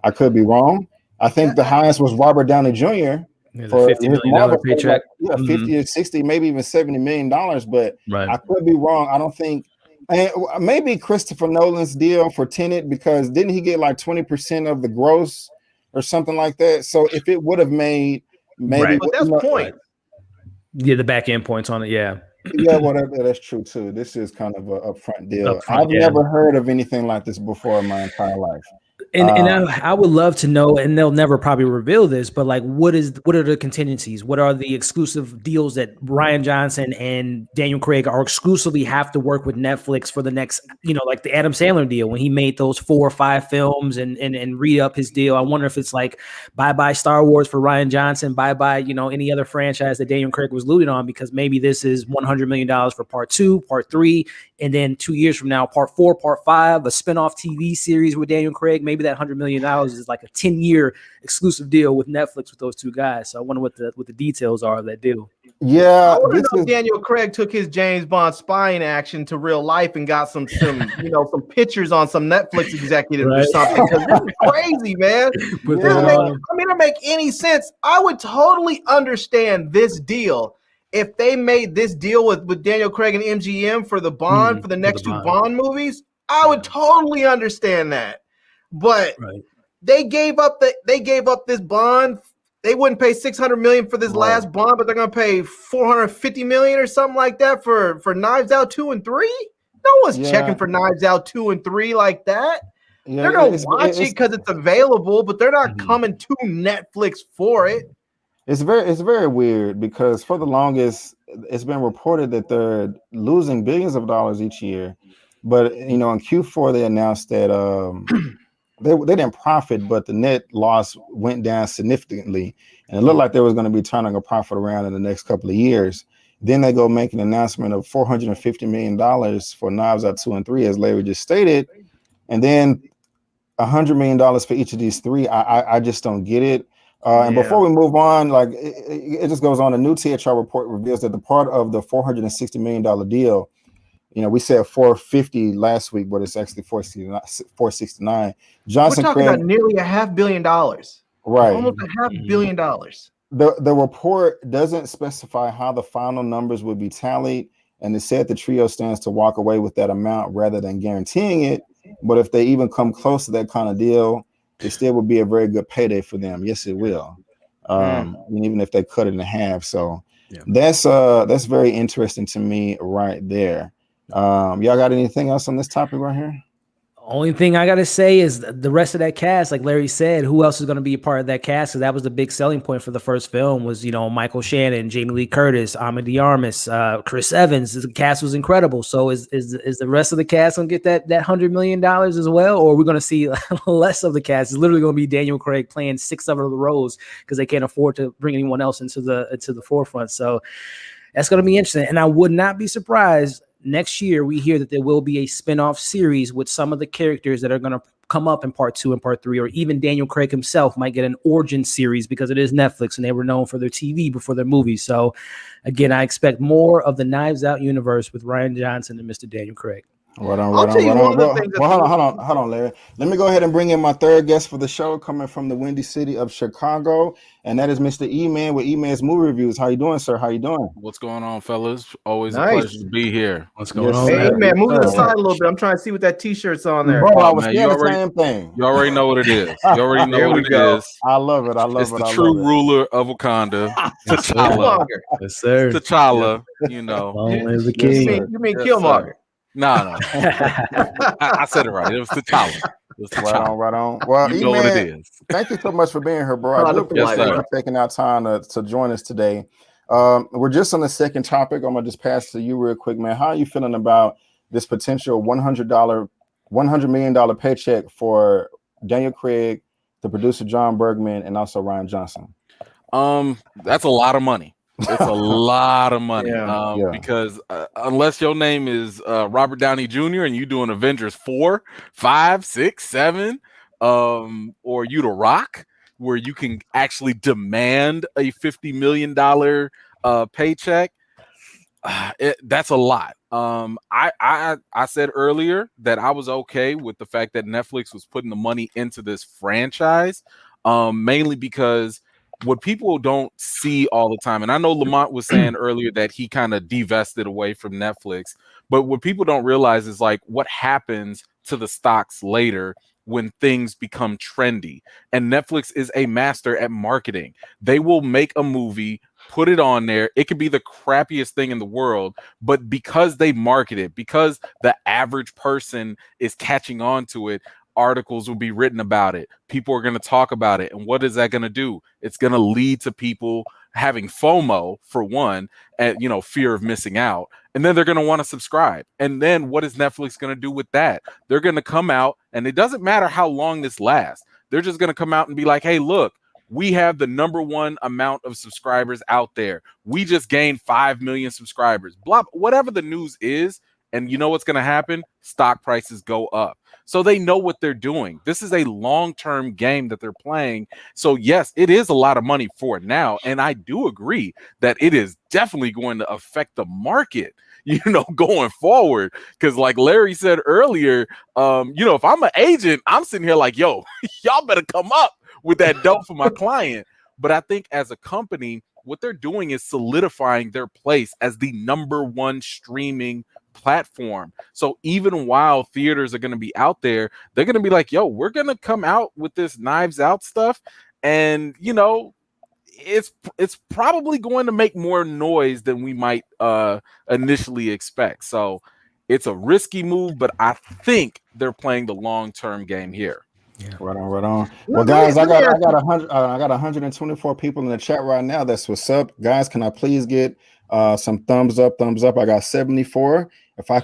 I could be wrong. I think the highest was Robert Downey Jr. for $50 million paycheck. Like, 50 or 60, maybe even $70 million. But I could be wrong. I don't think. And maybe Christopher Nolan's deal for Tenet, because didn't he get like 20% of the gross or something like that? So if it would have made maybe, but that's point. Yeah, the back end points on it. Yeah, whatever. That's true too. This is kind of an upfront deal. I've never heard of anything like this before in my entire life. And I would love to know, and they'll never probably reveal this, but like, what are the contingencies? What are the exclusive deals that Rian Johnson and Daniel Craig are exclusively have to work with Netflix for the next, like the Adam Sandler deal when he made those 4 or 5 films and re-up his deal. I wonder if it's like bye-bye Star Wars for Rian Johnson, bye-bye, any other franchise that Daniel Craig was looting on, because maybe this is $100 million for part 2, part 3, and then 2 years from now, part 4, part 5, a spinoff TV series with Daniel Craig. Maybe that $100 million is like a 10-year exclusive deal with Netflix with those 2 guys. So I wonder what the details are of that deal. Yeah, I want to know if Daniel Craig took his James Bond spying action to real life and got some some pictures on some Netflix executive or something. Because this is crazy, man. It don't make any sense. I would totally understand this deal if they made this deal with Daniel Craig and MGM for the Bond for the next 2 Bond movies. I would totally understand that. But they gave up this Bond. They wouldn't pay $600 million for this last Bond, but they're gonna pay $450 million or something like that for Knives Out 2 and 3. No one's checking for Knives Out 2 and 3 like that. They're gonna watch it because it's available, but they're not coming to Netflix for it. It's very weird, because for the longest it's been reported that they're losing billions of dollars each year, but in Q4 they announced that they didn't profit, but the net loss went down significantly, and it looked like they was going to be turning a profit around in the next couple of years. Then they go make an announcement of $450 million for Knives Out 2 and 3, as Larry just stated, and then $100 million for each of these 3. I just don't get it. And before we move on, like it just goes on. A new THR report reveals that the part of the $460 million deal, we said 450 last week, but it's actually 469. Johnson, we're talking about nearly $500 million, right? Almost $500 million. The report doesn't specify how the final numbers would be tallied, and it said the trio stands to walk away with that amount rather than guaranteeing it. But if they even come close to that kind of deal, it still would be a very good payday for them. Yes, it will. Even if they cut it in half. So that's very interesting to me right there. Y'all got anything else on this topic right here? Only thing I gotta say is the rest of that cast, like Larry said, who else is going to be a part of that cast? Because that was the big selling point for the first film was, Michael Shannon, Jamie Lee Curtis, Ahmed Diarmas, Chris Evans. The cast was incredible. So is the rest of the cast going to get that $100 million as well? Or are we going to see less of the cast? It's literally going to be Daniel Craig playing 6 of the roles because they can't afford to bring anyone else into the forefront. So that's going to be interesting. And I would not be surprised next year we hear that there will be a spin-off series with some of the characters that are going to come up in part 2 and part 3, or even Daniel Craig himself might get an origin series because it is Netflix and they were known for their TV before their movies. So again, I expect more of the Knives Out universe with Rian Johnson and Mr. Daniel Craig. Right on, I'll right tell on, you right one on. of the Well, things. hold on, Larry. Let me go ahead and bring in my third guest for the show, coming from the Windy City of Chicago, and that is Mr. Eman with Eman's Movie Reviews. How you doing, sir? How you doing? What's going on, fellas? Always a Nice. pleasure to be here. What's going Yes, on? sir. Hey, man, move to the Yes, sir. side a little bit. I'm trying to see what that T-shirt's on there. Bro, I Oh, was man, saying the same thing. You already know what it is. You already know There what we it go. is. I love it. I love It's it. the I true love it. ruler of Wakanda, Yes, sir. T'Challa. Killmonger. Yes, sir. T'Challa, you know. Long live the Yes, king. sir. You mean Yes, Killmonger? No. I said it right. It was T'Challa. It was Right on, T'Challa. right on. Well, You know what it Eman, is. thank you so much for being here, bro. I do The appreciate Yes, sir. you taking out time to join us today. We're just on the second topic. I'm gonna just pass to you real quick, man. How are you feeling about this potential $100 million paycheck for Daniel Craig, the producer John Bergman, and also Ryan Johnson? That's a lot of money. It's a lot of money. Yeah. Yeah. Because unless your name is Robert Downey Jr. and you doing Avengers 4, 5, 6, 7, or you The Rock, where you can actually demand a $50 million paycheck, that's a lot. I said earlier that I was okay with the fact that Netflix was putting the money into this franchise, mainly because what people don't see all the time, and I know Lamont was saying earlier that he kind of divested away from Netflix, but what people don't realize is like what happens to the stocks later when things become trendy. And Netflix is a master at marketing. They will make a movie, put it on there. It could be the crappiest thing in the world, but because they market it, because the average person is catching on to it, articles will be written about it. People are going to talk about it. And what is that going to do? It's going to lead to people having FOMO, for one, and fear of missing out. And then they're going to want to subscribe. And then what is Netflix going to do with that? They're going to come out, and it doesn't matter how long this lasts. They're just going to come out and be like, hey, look, we have the #1 amount of subscribers out there. We just gained 5 million subscribers. Blah, whatever the news is. And you know what's going to happen? Stock prices go up. So they know what they're doing. This is a long-term game that they're playing. So yes, it is a lot of money for now. And I do agree that it is definitely going to affect the market, going forward. Because like Larry said earlier, if I'm an agent, I'm sitting here like, yo, y'all better come up with that dope for my client. But I think as a company, what they're doing is solidifying their place as the #1 streaming platform. So even while theaters are going to be out there, they're going to be like, yo, we're going to come out with this Knives Out stuff. And, it's probably going to make more noise than we might initially expect. So it's a risky move, but I think they're playing the long-term game here. Yeah. Right on. Well, guys, I got 124 people in the chat right now. That's what's up, guys. Can I please get some thumbs up? I got 74.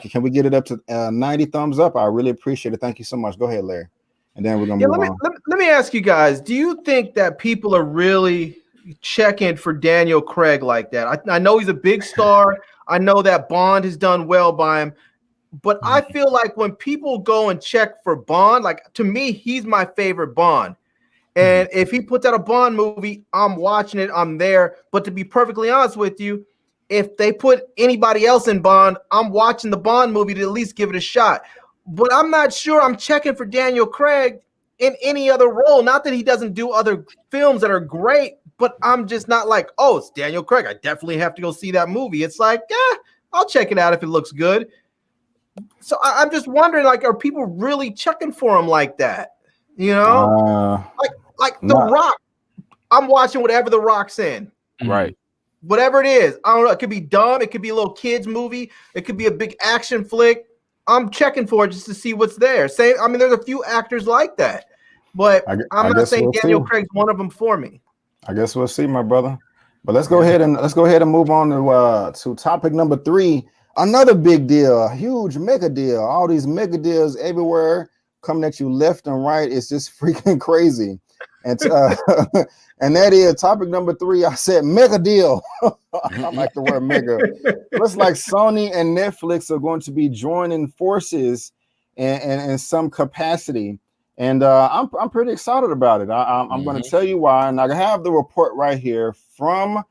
Can we get it up to 90 thumbs up? I really appreciate it. Thank you so much. Go ahead, Larry, and then we're gonna move on. Let me ask you guys: do you think that people are really checking for Daniel Craig like that? I know he's a big star. I know that Bond has done well by him. But I feel like when people go and check for Bond, like to me, he's my favorite Bond. And if he puts out a Bond movie, I'm watching it. I'm there. But to be perfectly honest with you, if they put anybody else in Bond, I'm watching the Bond movie to at least give it a shot. But I'm not sure I'm checking for Daniel Craig in any other role. Not that he doesn't do other films that are great, but I'm just not like, oh, it's Daniel Craig. I definitely have to go see that movie. It's like, I'll check it out if it looks good. So I'm just wondering, like, are people really checking for him like that? Like The Rock. I'm watching whatever The Rock's in. Right. Whatever it is. I don't know. It could be dumb. It could be a little kids movie. It could be a big action flick. I'm checking for it just to see what's there. There's a few actors like that. But I'm not saying Daniel Craig's one of them for me. I guess we'll see, my brother. But let's go ahead and move on to topic number 3. Another big deal, a huge mega deal. All these mega deals everywhere coming at you left and right. It's just freaking crazy. And and that is topic number 3. I said mega deal. I like the word mega. Looks like Sony and Netflix are going to be joining forces in some capacity. And I'm pretty excited about it. I'm going to tell you why. And I have the report right here from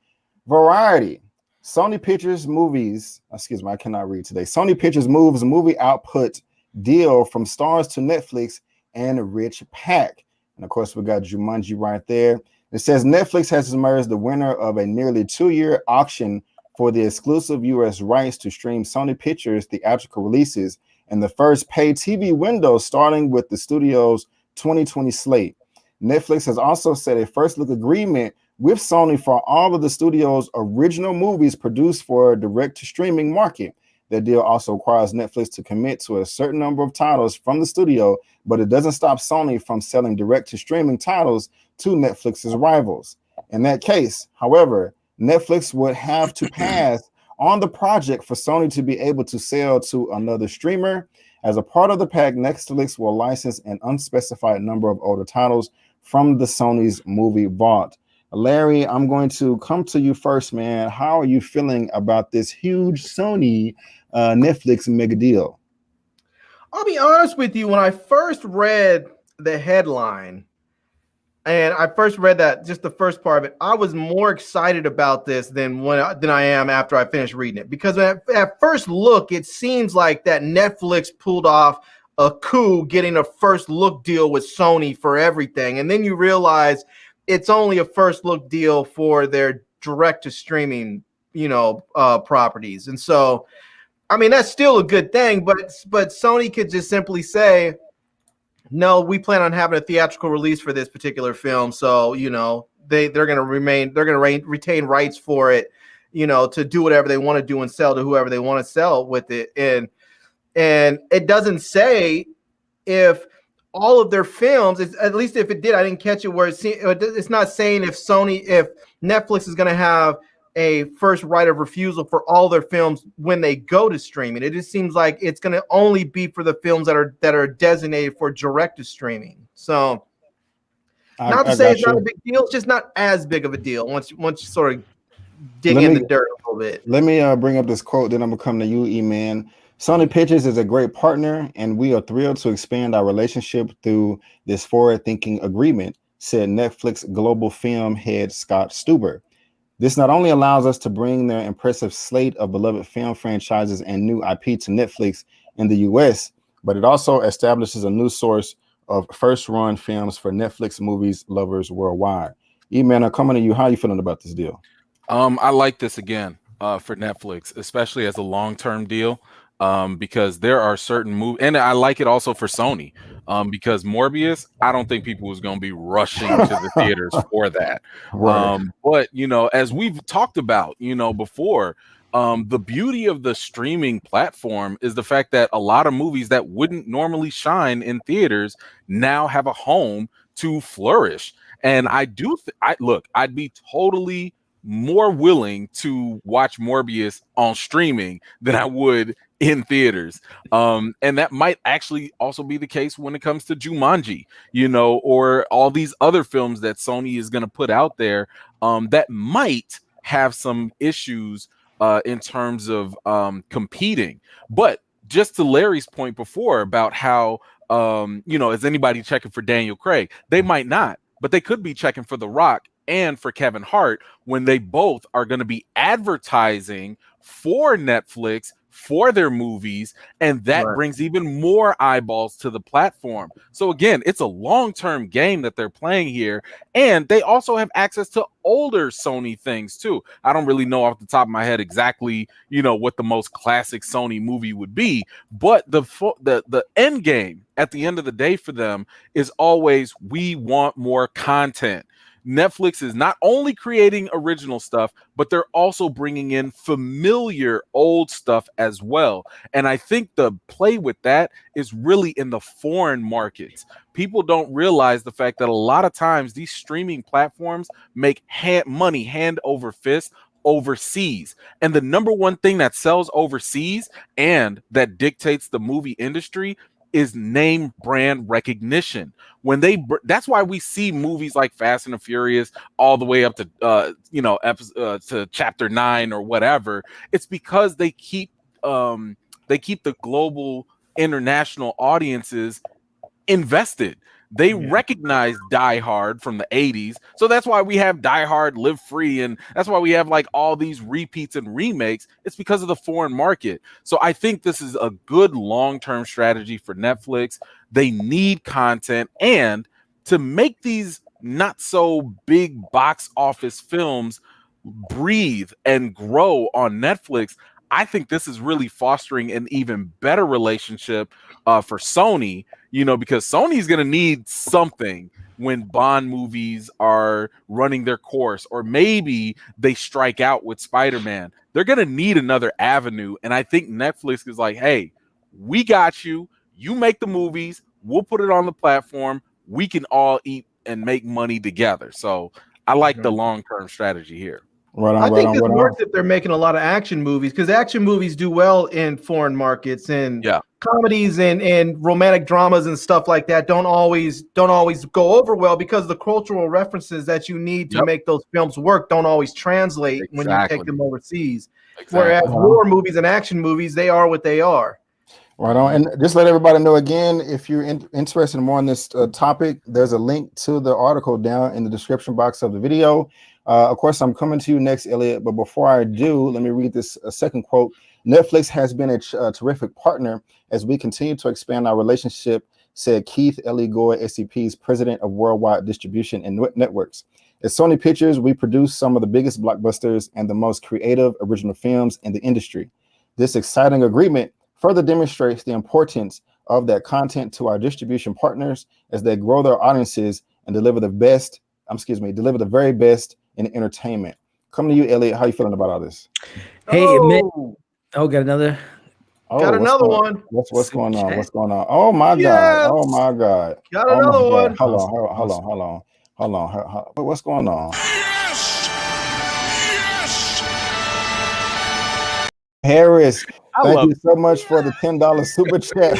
Variety. Sony Pictures movies, excuse me, I cannot read today. Sony Pictures moves movie output deal from Stars to Netflix and Rich Pack. And of course, we got Jumanji right there. It says Netflix has emerged the winner of a nearly 2-year auction for the exclusive U.S. rights to stream Sony Pictures theatrical releases and the first paid TV window starting with the studio's 2020 slate. Netflix has also set a first look agreement with Sony for all of the studio's original movies produced for a direct-to-streaming market. The deal also requires Netflix to commit to a certain number of titles from the studio, but it doesn't stop Sony from selling direct-to-streaming titles to Netflix's rivals. In that case, however, Netflix would have to pass on the project for Sony to be able to sell to another streamer. As a part of the pack, Netflix will license an unspecified number of older titles from the Sony's movie vault. Larry, I'm going to come to you first, man. How are you feeling about this huge Sony Netflix mega deal? I'll be honest with you. When I first read the headline, and I first read that, just the first part of it, I was more excited about this than I am after I finished reading it. Because at first look, it seems like that Netflix pulled off a coup getting a first look deal with Sony for everything. And then you realize it's only a first look deal for their direct to streaming, properties. And so, I mean, that's still a good thing, but Sony could just simply say, no, we plan on having a theatrical release for this particular film. So, they're going to retain rights for it, to do whatever they want to do and sell to whoever they want to sell with it. And it doesn't say if all of their films, at least if it did, I didn't catch it where it's not saying if Netflix is going to have a first right of refusal for all their films when they go to streaming. It just seems like it's going to only be for the films that are designated for direct to streaming. So not to say it's not a big deal, it's just not as big of a deal once you sort of dig in the dirt a little bit. Let me bring up this quote, then I'm gonna come to you, Eman. Sony Pictures is a great partner, and we are thrilled to expand our relationship through this forward-thinking agreement, said Netflix global film head Scott Stuber. This not only allows us to bring their impressive slate of beloved film franchises and new IP to Netflix in the US, but it also establishes a new source of first-run films for Netflix movies lovers worldwide. Eman, I'm coming to you. How are you feeling about this deal? I like this again for Netflix, especially as a long-term deal. Because there are certain movies, and I like it also for Sony, because Morbius, I don't think people was going to be rushing to the theaters for that. Right. But as we've talked about, before, the beauty of the streaming platform is the fact that a lot of movies that wouldn't normally shine in theaters now have a home to flourish. And I'd be totally more willing to watch Morbius on streaming than I would in theaters. And that might actually also be the case when it comes to Jumanji, or all these other films that Sony is going to put out there that might have some issues in terms of competing. But just to Larry's point before about how, is anybody checking for Daniel Craig? They might not, but they could be checking for The Rock and for Kevin Hart when they both are going to be advertising for Netflix for their movies, and that brings even more eyeballs to the platform. So again, it's a long-term game that they're playing here, and they also have access to older Sony things too. I don't really know off the top of my head exactly, what the most classic Sony movie would be, but the end game at the end of the day for them is always, we want more content. Netflix is not only creating original stuff, but they're also bringing in familiar old stuff as well. And I think the play with that is really in the foreign markets. People don't realize the fact that a lot of times these streaming platforms make money hand over fist overseas. And the number one thing that sells overseas and that dictates the movie industry is name brand recognition. That's why we see movies like Fast and the Furious all the way up to to chapter 9 or whatever. It's because they keep the global international audiences invested. They recognize Die Hard from the 80s. So that's why we have Die Hard, Live Free, and that's why we have like all these repeats and remakes. It's because of the foreign market. So I think this is a good long-term strategy for Netflix. They need content, and to make these not so big box office films breathe and grow on Netflix, I think this is really fostering an even better relationship for Sony, because Sony's going to need something when Bond movies are running their course, or maybe they strike out with Spider-Man. They're going to need another avenue. And I think Netflix is like, hey, we got you. You make the movies. We'll put it on the platform. We can all eat and make money together. So I like the long-term strategy here. I think this works if they're making a lot of action movies, because action movies do well in foreign markets, and comedies and romantic dramas and stuff like that don't always go over well, because the cultural references that you need to make those films work don't always translate when you take them overseas. Whereas war movies and action movies, they are what they are. Right on. And just let everybody know again, if you're interested more on this topic, there's a link to the article down in the description box of the video. Of course, I'm coming to you next, Elliot. But before I do, let me read this second quote. Netflix has been a terrific partner as we continue to expand our relationship, said Keith Elligoy, SCP's president of worldwide distribution and networks. At Sony Pictures, we produce some of the biggest blockbusters and the most creative original films in the industry. This exciting agreement further demonstrates the importance of that content to our distribution partners as they grow their audiences and deliver the very best in entertainment. Coming to you, Elliot. How you feeling about all this? Hey, got another. Got another one. What's going on? What's going on? Oh my God! Oh my God! Got another one. Hold on. What's going on? Harris, thank you so much for the $10 super chat.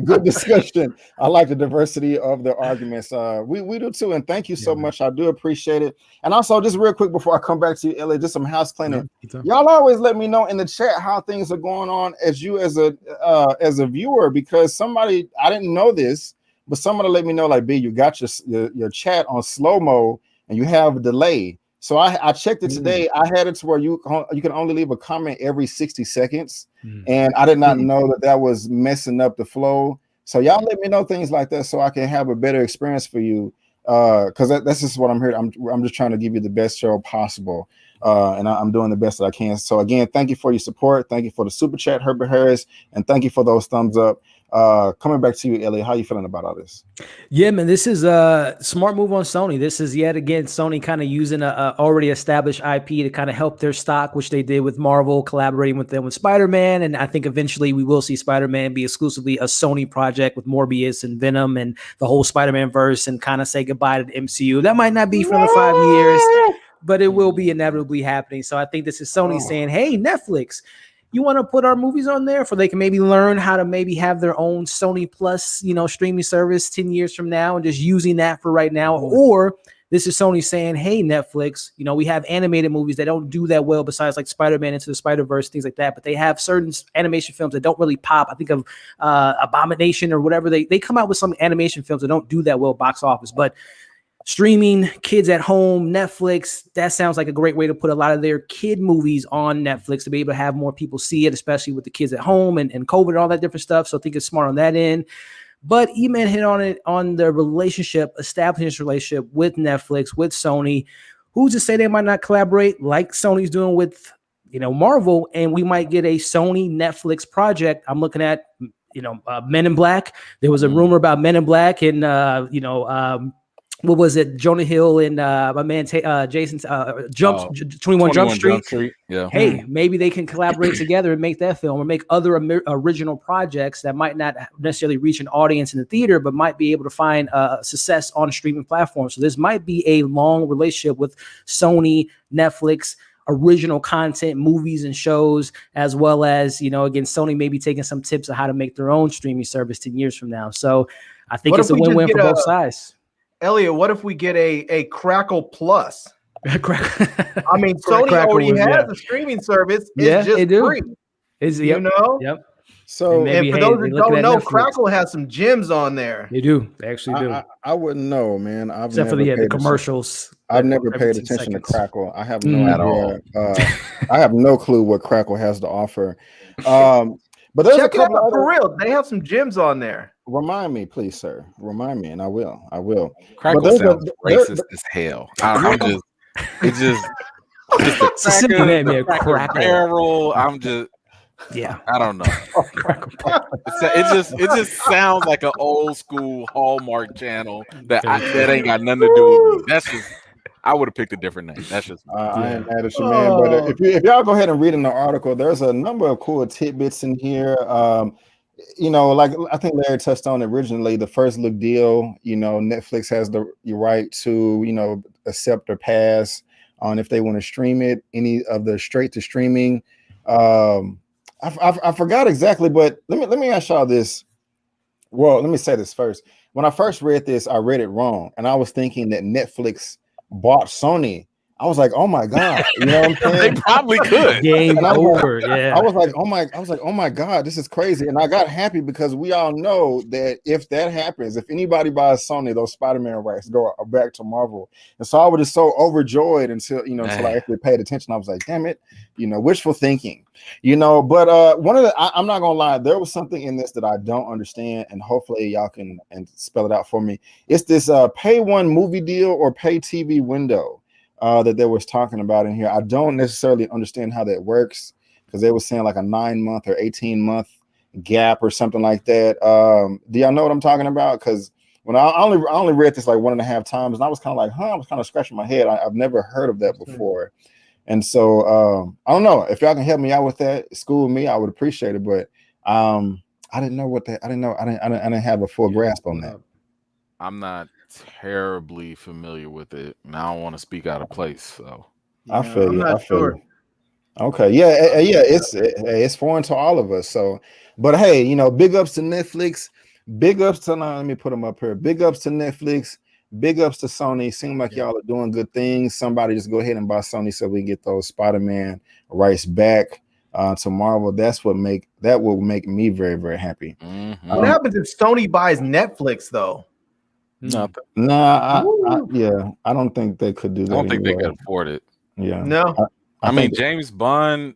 Good discussion. I like the diversity of the arguments. We do too, and thank you so much. I do appreciate it. And also, just real quick before I come back to you, Elliot, just some house cleaning. Y'all always let me know in the chat how things are going on as a viewer, because somebody, I didn't know this, but somebody let me know, like, B, you got your chat on slow-mo and you have a delay. So I checked it today. I had it to where you can only leave a comment every 60 seconds. And I did not know that was messing up the flow. So y'all let me know things like that so I can have a better experience for you. Because that's just what I'm here. I'm just trying to give you the best show possible. And I'm doing the best that I can. So again, thank you for your support. Thank you for the super chat, Herbert Harris. And thank you for those thumbs up. Coming back to you, Elliot, how you feeling about all this? Yeah, man, this is a smart move on Sony. This is yet again Sony kind of using a already established IP to kind of help their stock, which they did with Marvel, collaborating with them with Spider-Man. And I think eventually we will see Spider-Man be exclusively a Sony project with Morbius and Venom and the whole Spider-Man verse, and kind of say goodbye to the MCU. That might not be for another 5 years, but it will be inevitably happening. So I think this is Sony saying, hey, Netflix, you want to put our movies on there for they can maybe learn how to maybe have their own Sony Plus, streaming service 10 years from now, and just using that for right now. Or this is Sony saying, hey, Netflix, we have animated movies that don't do that well besides like Spider-Man Into the Spider-Verse, things like that. But they have certain animation films that don't really pop. I think of Abomination or whatever. They come out with some animation films that don't do that well box office. But streaming, kids at home, Netflix, that sounds like a great way to put a lot of their kid movies on Netflix to be able to have more people see it, especially with the kids at home and COVID and all that different stuff. So I think it's smart on that end. But Eman hit on it on the relationship, establishing this relationship with Netflix, with Sony. Who's to say they might not collaborate like Sony's doing with, Marvel, and we might get a Sony Netflix project. I'm looking at, Men in Black. There was a rumor about Men in Black and, what was it? Jonah Hill and my man Jason 21 Jump Street. Yeah. Hey, maybe they can collaborate together and make that film, or make other original projects that might not necessarily reach an audience in the theater, but might be able to find success on a streaming platform. So this might be a long relationship with Sony, Netflix, original content, movies and shows, as well as, again, Sony may be taking some tips on how to make their own streaming service 10 years from now. So I think it's a win-win for both sides. Elliot, what if we get a Crackle Plus? I mean, Sony already has a streaming service. It's just free. Yep. So maybe, and for hey, those they that looking don't at know, Netflix. Crackle has some gems on there. They do. They actually do. I wouldn't know, man. I've Except for never the paid commercials. I've never every paid 10 attention seconds. to Crackle. I have no Mm. At all. idea. I have no clue what Crackle has to offer. But there's Check a it out couple for other. real. They have some gems on there. Remind me, please, sir. Remind me, and I will. Crackle there's sounds racist as hell. I'm just a It's a simple name, yeah, cracker Crackle. barrel. I'm just Yeah. I don't know. It just sounds like an old school Hallmark channel that ain't got nothing to do with me. That's just I would have picked a different name. That's just I ain't mad at you, man. But if y'all go ahead and read in the article, there's a number of cool tidbits in here. Like I think Larry touched on originally, the first look deal. Netflix has the right to accept or pass on if they want to stream it. Any of the straight to streaming. I forgot exactly, but let me ask y'all this. Well, let me say this first. When I first read this, I read it wrong, and I was thinking that Netflix bought Sony. I was like, oh my God, you know what I'm saying? they probably could. Game over. I was like, oh my God, this is crazy. And I got happy because we all know that if that happens, if anybody buys Sony, those Spider-Man rights go back to Marvel. And so I was just so overjoyed until I actually paid attention. I was like, damn it, wishful thinking, but one of the, I'm not gonna lie, there was something in this that I don't understand, and hopefully y'all can spell it out for me. It's this pay one movie deal or pay TV window that they was talking about in here. I don't necessarily understand how that works, because they were saying like a 9-month or 18-month gap or something like that. Do y'all know what I'm talking about? Because when I only read this like 1.5 times, and I was kind of like, I was kind of scratching my head. I've never heard of that before. And so I don't know if y'all can help me out with that. School me, I would appreciate it. But I didn't know what that. I didn't have a full grasp on that. I'm not terribly familiar with it, and I don't want to speak out of place. So I feel I'm you. not sure. Okay, yeah, it's foreign to all of us. So, but hey, big ups to Netflix. Big ups to let me put them up here. Big ups to Netflix. Big ups to Sony. Seem like y'all are doing good things. Somebody just go ahead and buy Sony so we can get those Spider-Man rights back to Marvel. That will make me very, very happy. Mm-hmm. What happens if Sony buys Netflix though? Nothing. Nah, I don't think they could do that. I don't think anyway. they could afford it. Yeah. No. I mean, think James Bond,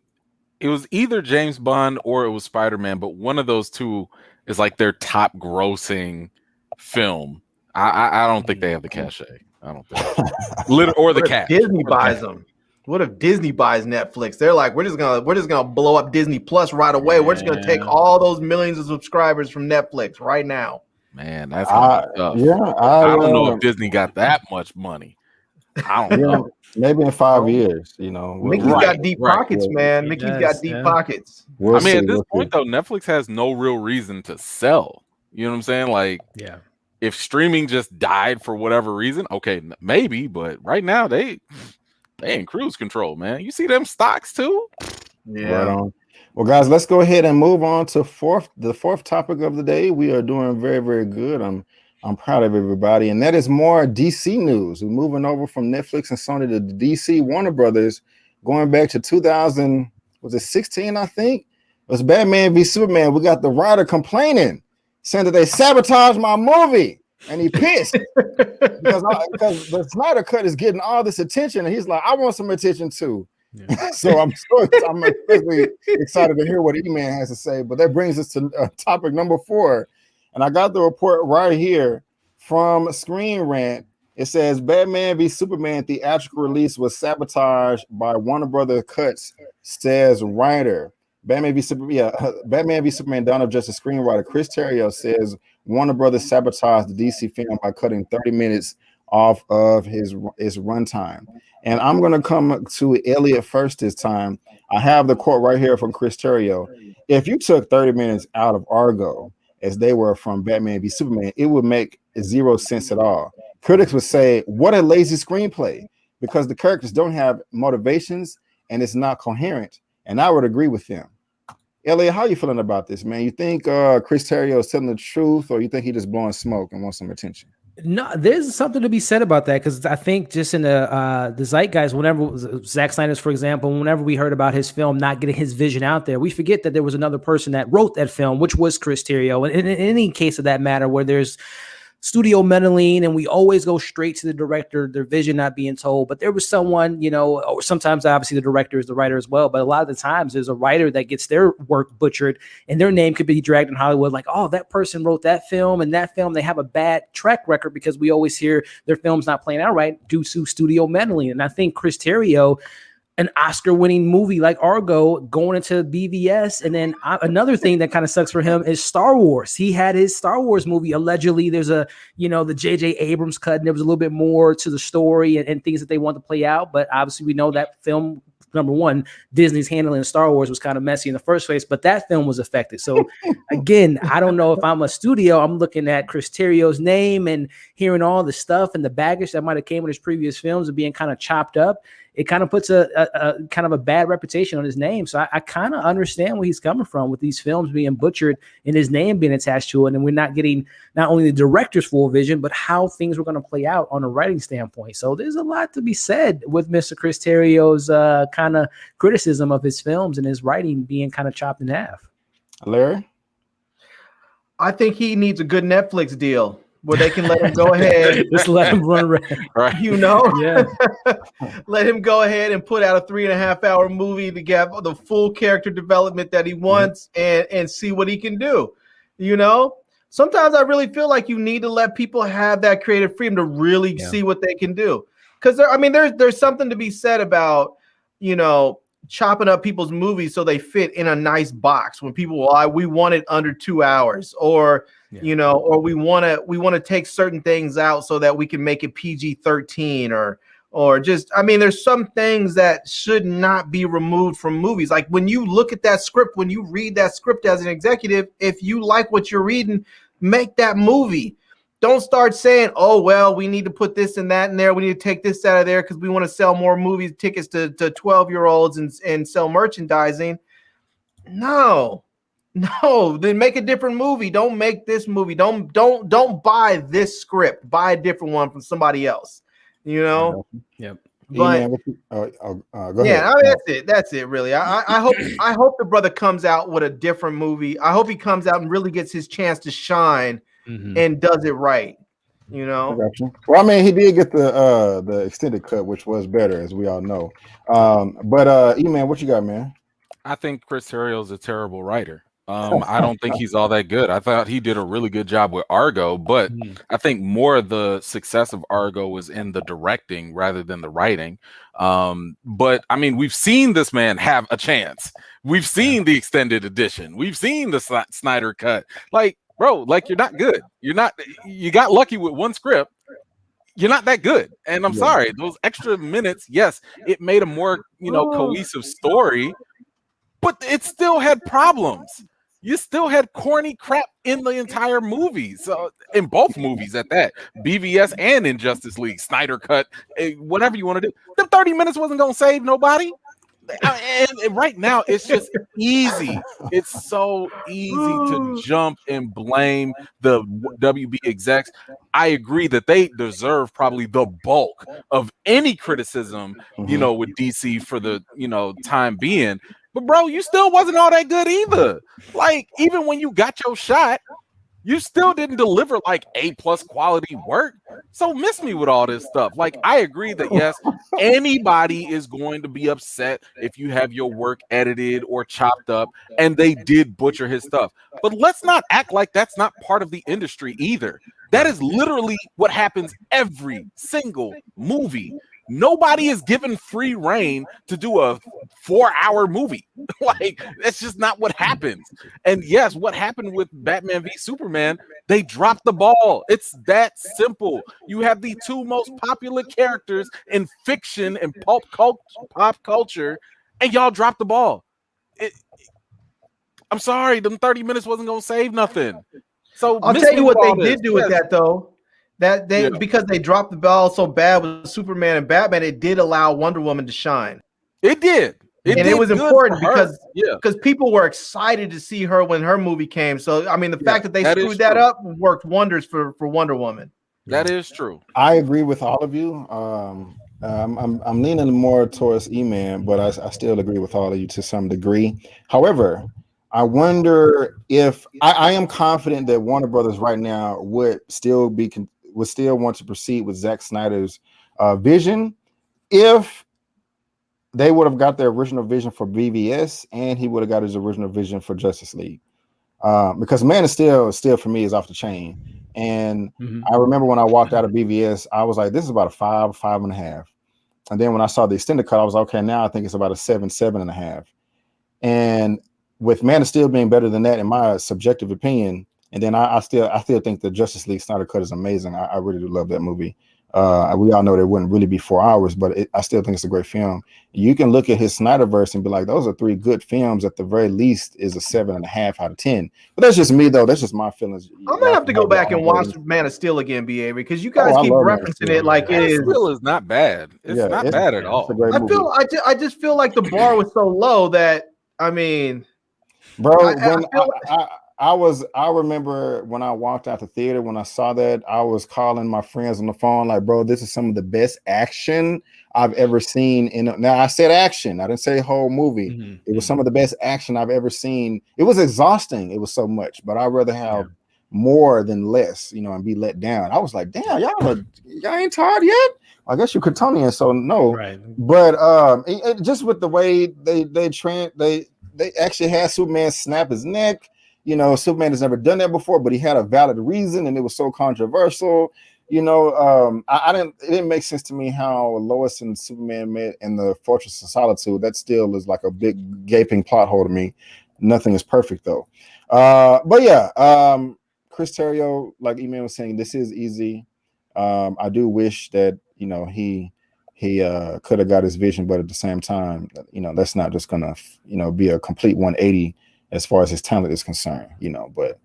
it was either James Bond or it was Spider-Man, but one of those two is like their top grossing film. I don't think they have the cachet. I don't think. Or the cash. Disney buys them. What if Disney buys Netflix? They're like, we're just gonna blow up Disney Plus right away. We're just gonna take all those millions of subscribers from Netflix right now. Man, that's gonna be tough. Yeah, I don't know if Disney got that much money. I don't know. Maybe in 5 years, Mickey's got deep pockets, man. Mickey's got deep pockets. At this point, though, Netflix has no real reason to sell. You know what I'm saying? Like, if streaming just died for whatever reason, okay, maybe. But right now, they in cruise control, man. You see them stocks too? Yeah. Right on. Well, guys, let's go ahead and move on to the fourth topic of the day. We are doing very, very good. I'm proud of everybody, and that is more DC news. We're moving over from Netflix and Sony to DC Warner Brothers, going back to 2016, I think. It was Batman v Superman. We got the writer complaining, saying that they sabotaged my movie, and he pissed because the Snyder Cut is getting all this attention, and he's like, I want some attention too. Yeah. So I'm especially excited to hear what Eman has to say. But that brings us to topic number 4. And I got the report right here from Screen Rant. It says Batman v Superman theatrical release was sabotaged by Warner Brothers Cuts, says writer. Batman v Superman Dawn of Justice screenwriter Chris Terrio says Warner Brothers sabotaged the DC film by cutting 30 minutes off of his runtime. And I'm going to come to Elliot first this time. I have the quote right here from Chris Terrio. If you took 30 minutes out of Argo, as they were from Batman v Superman, it would make 0 sense at all. Critics would say, what a lazy screenplay, because the characters don't have motivations and it's not coherent. And I would agree with them. Elliot, how are you feeling about this, man? You think Chris Terrio is telling the truth, or you think he just blowing smoke and wants some attention? No, there's something to be said about that, because I think just in the zeitgeist, whenever Zack Snyder's, for example, whenever we heard about his film not getting his vision out there, we forget that there was another person that wrote that film, which was Chris Terrio. And in any case of that matter, where there's studio meddling and we always go straight to the director, their vision not being told, but there was someone, you know, or sometimes obviously the director is the writer as well, but a lot of the times there's a writer that gets their work butchered and their name could be dragged in Hollywood, like, oh, that person wrote that film, and that film, they have a bad track record because we always hear their film's not playing out right due to studio meddling. And I think Chris Terrio, an Oscar-winning movie like Argo, going into BvS, and then another thing that kind of sucks for him is Star Wars. He had his Star Wars movie. Allegedly, there's a, you know, the J.J. Abrams cut, and there was a little bit more to the story and things that they want to play out. But obviously, we know that film, number one, Disney's handling Star Wars was kind of messy in the first place, but that film was affected. So again, I don't know if I'm a studio, I'm looking at Chris Terrio's name and hearing all the stuff and the baggage that might have came with his previous films and being kind of chopped up. It kind of puts a kind of a bad reputation on his name. So I kind of understand where he's coming from with these films being butchered and his name being attached to it. And we're not getting not only the director's full vision, but how things were going to play out on a writing standpoint. So there's a lot to be said with Mr. Chris Terrio's kind of criticism of his films and his writing being kind of chopped in half. Larry? I think he needs a good Netflix deal where they can let him go ahead. Just let him run around. Right. You know, Yeah. let him go ahead and put out a 3.5-hour movie to get the full character development that he wants and see what he can do. You know, sometimes I really feel like you need to let people have that creative freedom to really see what they can do. Because there's something to be said about, you know, chopping up people's movies so they fit in a nice box when people, we want it under 2 hours, or you know, or we want to take certain things out so that we can make it PG-13, or just, I mean, there's some things that should not be removed from movies. Like when you look at that script, when you read that script as an executive, if you like what you're reading, make that movie. Don't start saying, oh, well, we need to put this and that in there. We need to take this out of there because we want to sell more movie tickets to 12-year-olds and sell merchandising. No, then make a different movie. Don't make this movie. Don't buy this script. Buy a different one from somebody else. You know? Yep. But go ahead. I mean, that's it. Really. I hope the brother comes out with a different movie. I hope he comes out and really gets his chance to shine and does it right. You know. Well, I mean, he did get the extended cut, which was better, as we all know. But E-Man, what you got, man? I think Chris Terrio is a terrible writer. I don't think he's all that good. I thought he did a really good job with Argo, but I think more of the success of Argo was in the directing rather than the writing. But I mean, we've seen this man have a chance. We've seen the extended edition. We've seen the Snyder cut. Like, bro, like, you're not good. You got lucky with one script. You're not that good. And I'm sorry, those extra minutes, yes, it made a more, cohesive story, but it still had problems. You still had corny crap in the entire movie. So in both movies at that, BvS and in Justice League, Snyder cut, whatever you want to do. The 30 minutes wasn't going to save nobody. And right now, it's just easy. It's so easy to jump and blame the WB execs. I agree that they deserve probably the bulk of any criticism, with DC for the, time being. But bro, you still wasn't all that good either. Like, even when you got your shot, you still didn't deliver like A+ quality work. So miss me with all this stuff. Like, I agree that yes, anybody is going to be upset if you have your work edited or chopped up, and they did butcher his stuff. But let's not act like that's not part of the industry either. That is literally what happens every single movie. Nobody is given free reign to do a 4-hour movie. Like, that's just not what happens. And yes, what happened with Batman v Superman, they dropped the ball. It's that simple. You have the two most popular characters in fiction and pop culture, and y'all dropped the ball. I'm sorry, them 30 minutes wasn't going to save nothing. So I'll tell you what they did do with that, though. Because they dropped the ball so bad with Superman and Batman, it did allow Wonder Woman to shine. It did. It was important because people were excited to see her when her movie came. So I mean, the fact that they screwed that up worked wonders for Wonder Woman. That is true. I agree with all of you. I'm leaning more towards Eman, but I still agree with all of you to some degree. However, I wonder if I am confident that Warner Brothers right now would still want to proceed with Zack Snyder's vision if they would have got their original vision for BvS and he would have got his original vision for Justice League. Because Man of Steel still for me is off the chain. And I remember when I walked out of BvS, I was like, this is about a 5.5. And then when I saw the extended cut, I was like, okay, now I think it's about a 7.5. And with Man of Steel being better than that, in my subjective opinion, and then I still think the Justice League Snyder cut is amazing. I really do love that movie. We all know that it wouldn't really be 4 hours, but I still think it's a great film. You can look at his Snyderverse and be like, those are 3 good films. At the very least, is a 7.5 out of 10. But that's just me, though. That's just my feelings. I'm gonna have to go back and watch Man of Steel again, BA, because you guys keep referencing it like it is. Man of Steel is not bad. It's not bad at all. I just feel like the bar was so low that I mean, bro. I remember when I walked out the theater, when I saw that, I was calling my friends on the phone like, bro, this is some of the best action I've ever seen. Now I said action, I didn't say whole movie. It was some of the best action I've ever seen. It was exhausting. It was so much, but I'd rather have more than less, and be let down. I was like, damn, y'all ain't tired yet? I guess you Kryptonian, so no. Right. But just with the way they actually had Superman snap his neck. Superman has never done that before, but he had a valid reason, and it was so controversial. It didn't make sense to me how Lois and Superman met in the Fortress of Solitude. That still is like a big gaping plot hole to me. Nothing is perfect though. But yeah, Chris Terrio, like Eman was saying, this is easy. I do wish that he could have got his vision, but at the same time, that's not just gonna be a complete 180 as far as his talent is concerned, but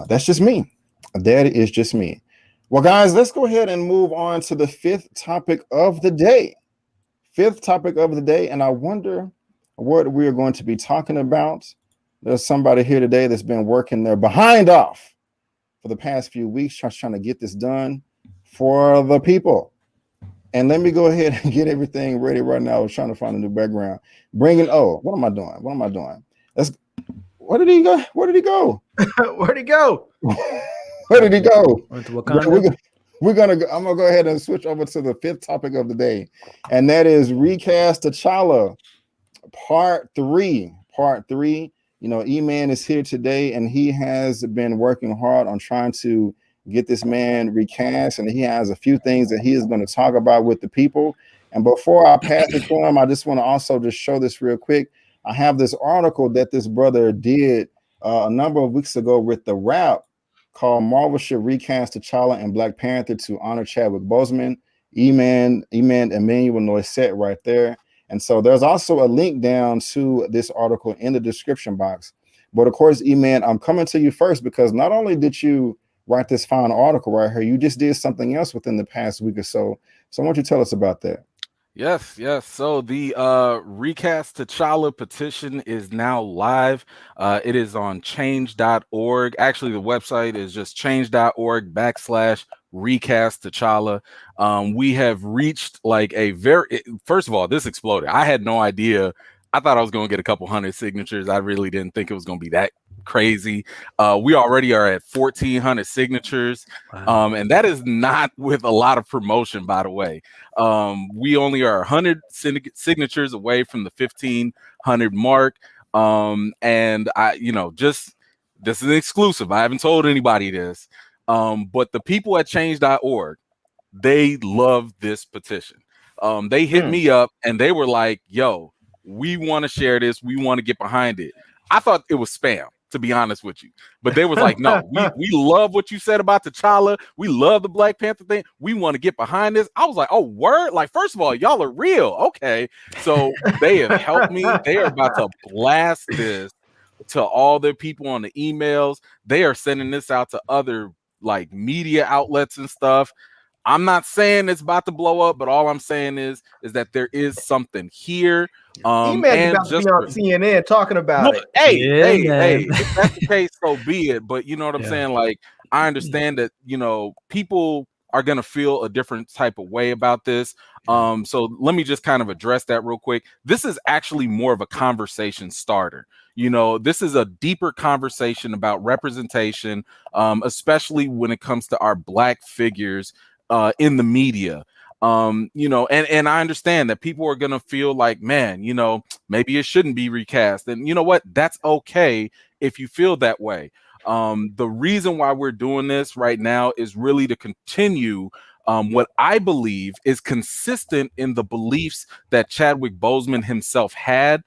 that's just me. That is just me. Well, guys, let's go ahead and move on to the 5th topic of the day. 5th topic of the day, and I wonder what we are going to be talking about. There's somebody here today that's been working their behind off for the past few weeks, trying to get this done for the people. And let me go ahead and get everything ready right now. I was trying to find a new background. What am I doing? Where did he go? Where'd he go? Where did he go? I'm gonna go ahead and switch over to the 5th topic of the day, and that is Recast T'Challa, part 3. Eman is here today, and he has been working hard on trying to get this man recast, and he has a few things that he is going to talk about with the people. And before I pass it to him, I just want to also just show this real quick. I have this article that this brother did a number of weeks ago with the Wrap called Marvel Should Recast T'Challa and Black Panther to honor Chadwick Boseman, Eman, Emmanuel, Noisette right there. And so there's also a link down to this article in the description box. But of course, Eman, I'm coming to you first because not only did you write this fine article right here, you just did something else within the past week or so. So why don't you tell us about that? Yes. So the Recast T'Challa petition is now live. It is on change.org. Actually, the website is just change.org/Recast T'Challa. We have reached like first of all, this exploded. I had no idea. I thought I was going to get a couple hundred signatures. I really didn't think it was going to be that crazy. We already are at 1,400 signatures. Wow. And that is not with a lot of promotion, by the way. We only are 100 signatures away from the 1,500 mark. And this is an exclusive. I haven't told anybody this. But the people at change.org, they love this petition. They hit me up and they were like, yo, we want to share this. We want to get behind it. I thought it was spam, to be honest with you. But they was like, no, we love what you said about T'Challa. We love the Black Panther thing. We want to get behind this. I was like, oh, word? Like, first of all, y'all are real. Okay. So they have helped me. They are about to blast this to all their people on the emails. They are sending this out to other like media outlets and stuff. I'm not saying it's about to blow up, but all I'm saying is that there is something here. And about to be on CNN talking about it. Hey, if that's the case, so be it. But you know what I'm saying? Like, I understand that, people are going to feel a different type of way about this. So let me just kind of address that real quick. This is actually more of a conversation starter. You know, this is a deeper conversation about representation, especially when it comes to our Black figures in the media. You know, and I understand that people are going to feel like, man, you know, maybe it shouldn't be recast. And you know what? That's okay if you feel that way. The reason why we're doing this right now is really to continue what I believe is consistent in the beliefs that Chadwick Boseman himself had.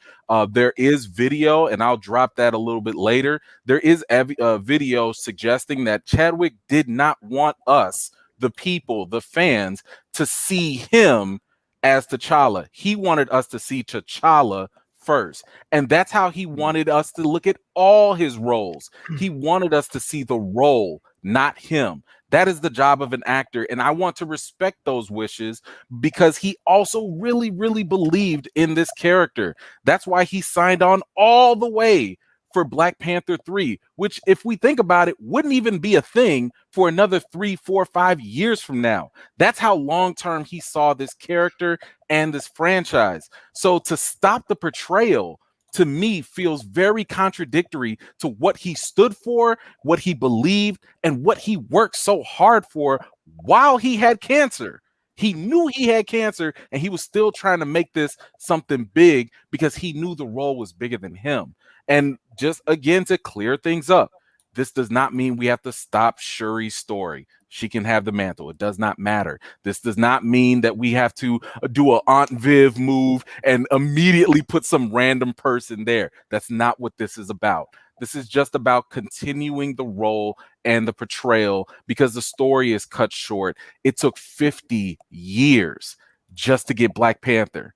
There is video, and I'll drop that a little bit later. There is a video suggesting that Chadwick did not want us, the people, the fans, to see him as T'Challa. He wanted us to see T'Challa first. And that's how he wanted us to look at all his roles. He wanted us to see the role, not him. That is the job of an actor. And I want to respect those wishes because he also really, really believed in this character. That's why he signed on all the way for Black Panther 3, which, if we think about it, wouldn't even be a thing for another 3, 4, 5 years from now. That's how long-term he saw this character and this franchise. So to stop the portrayal, to me, feels very contradictory to what he stood for, what he believed, and what he worked so hard for while he had cancer. He knew he had cancer, and he was still trying to make this something big because he knew the role was bigger than him. And just again, to clear things up, this does not mean we have to stop Shuri's story. She can have the mantle. It does not matter. This does not mean that we have to do an Aunt Viv move and immediately put some random person there. That's not what this is about. This is just about continuing the role and the portrayal because the story is cut short. It took 50 years just to get Black Panther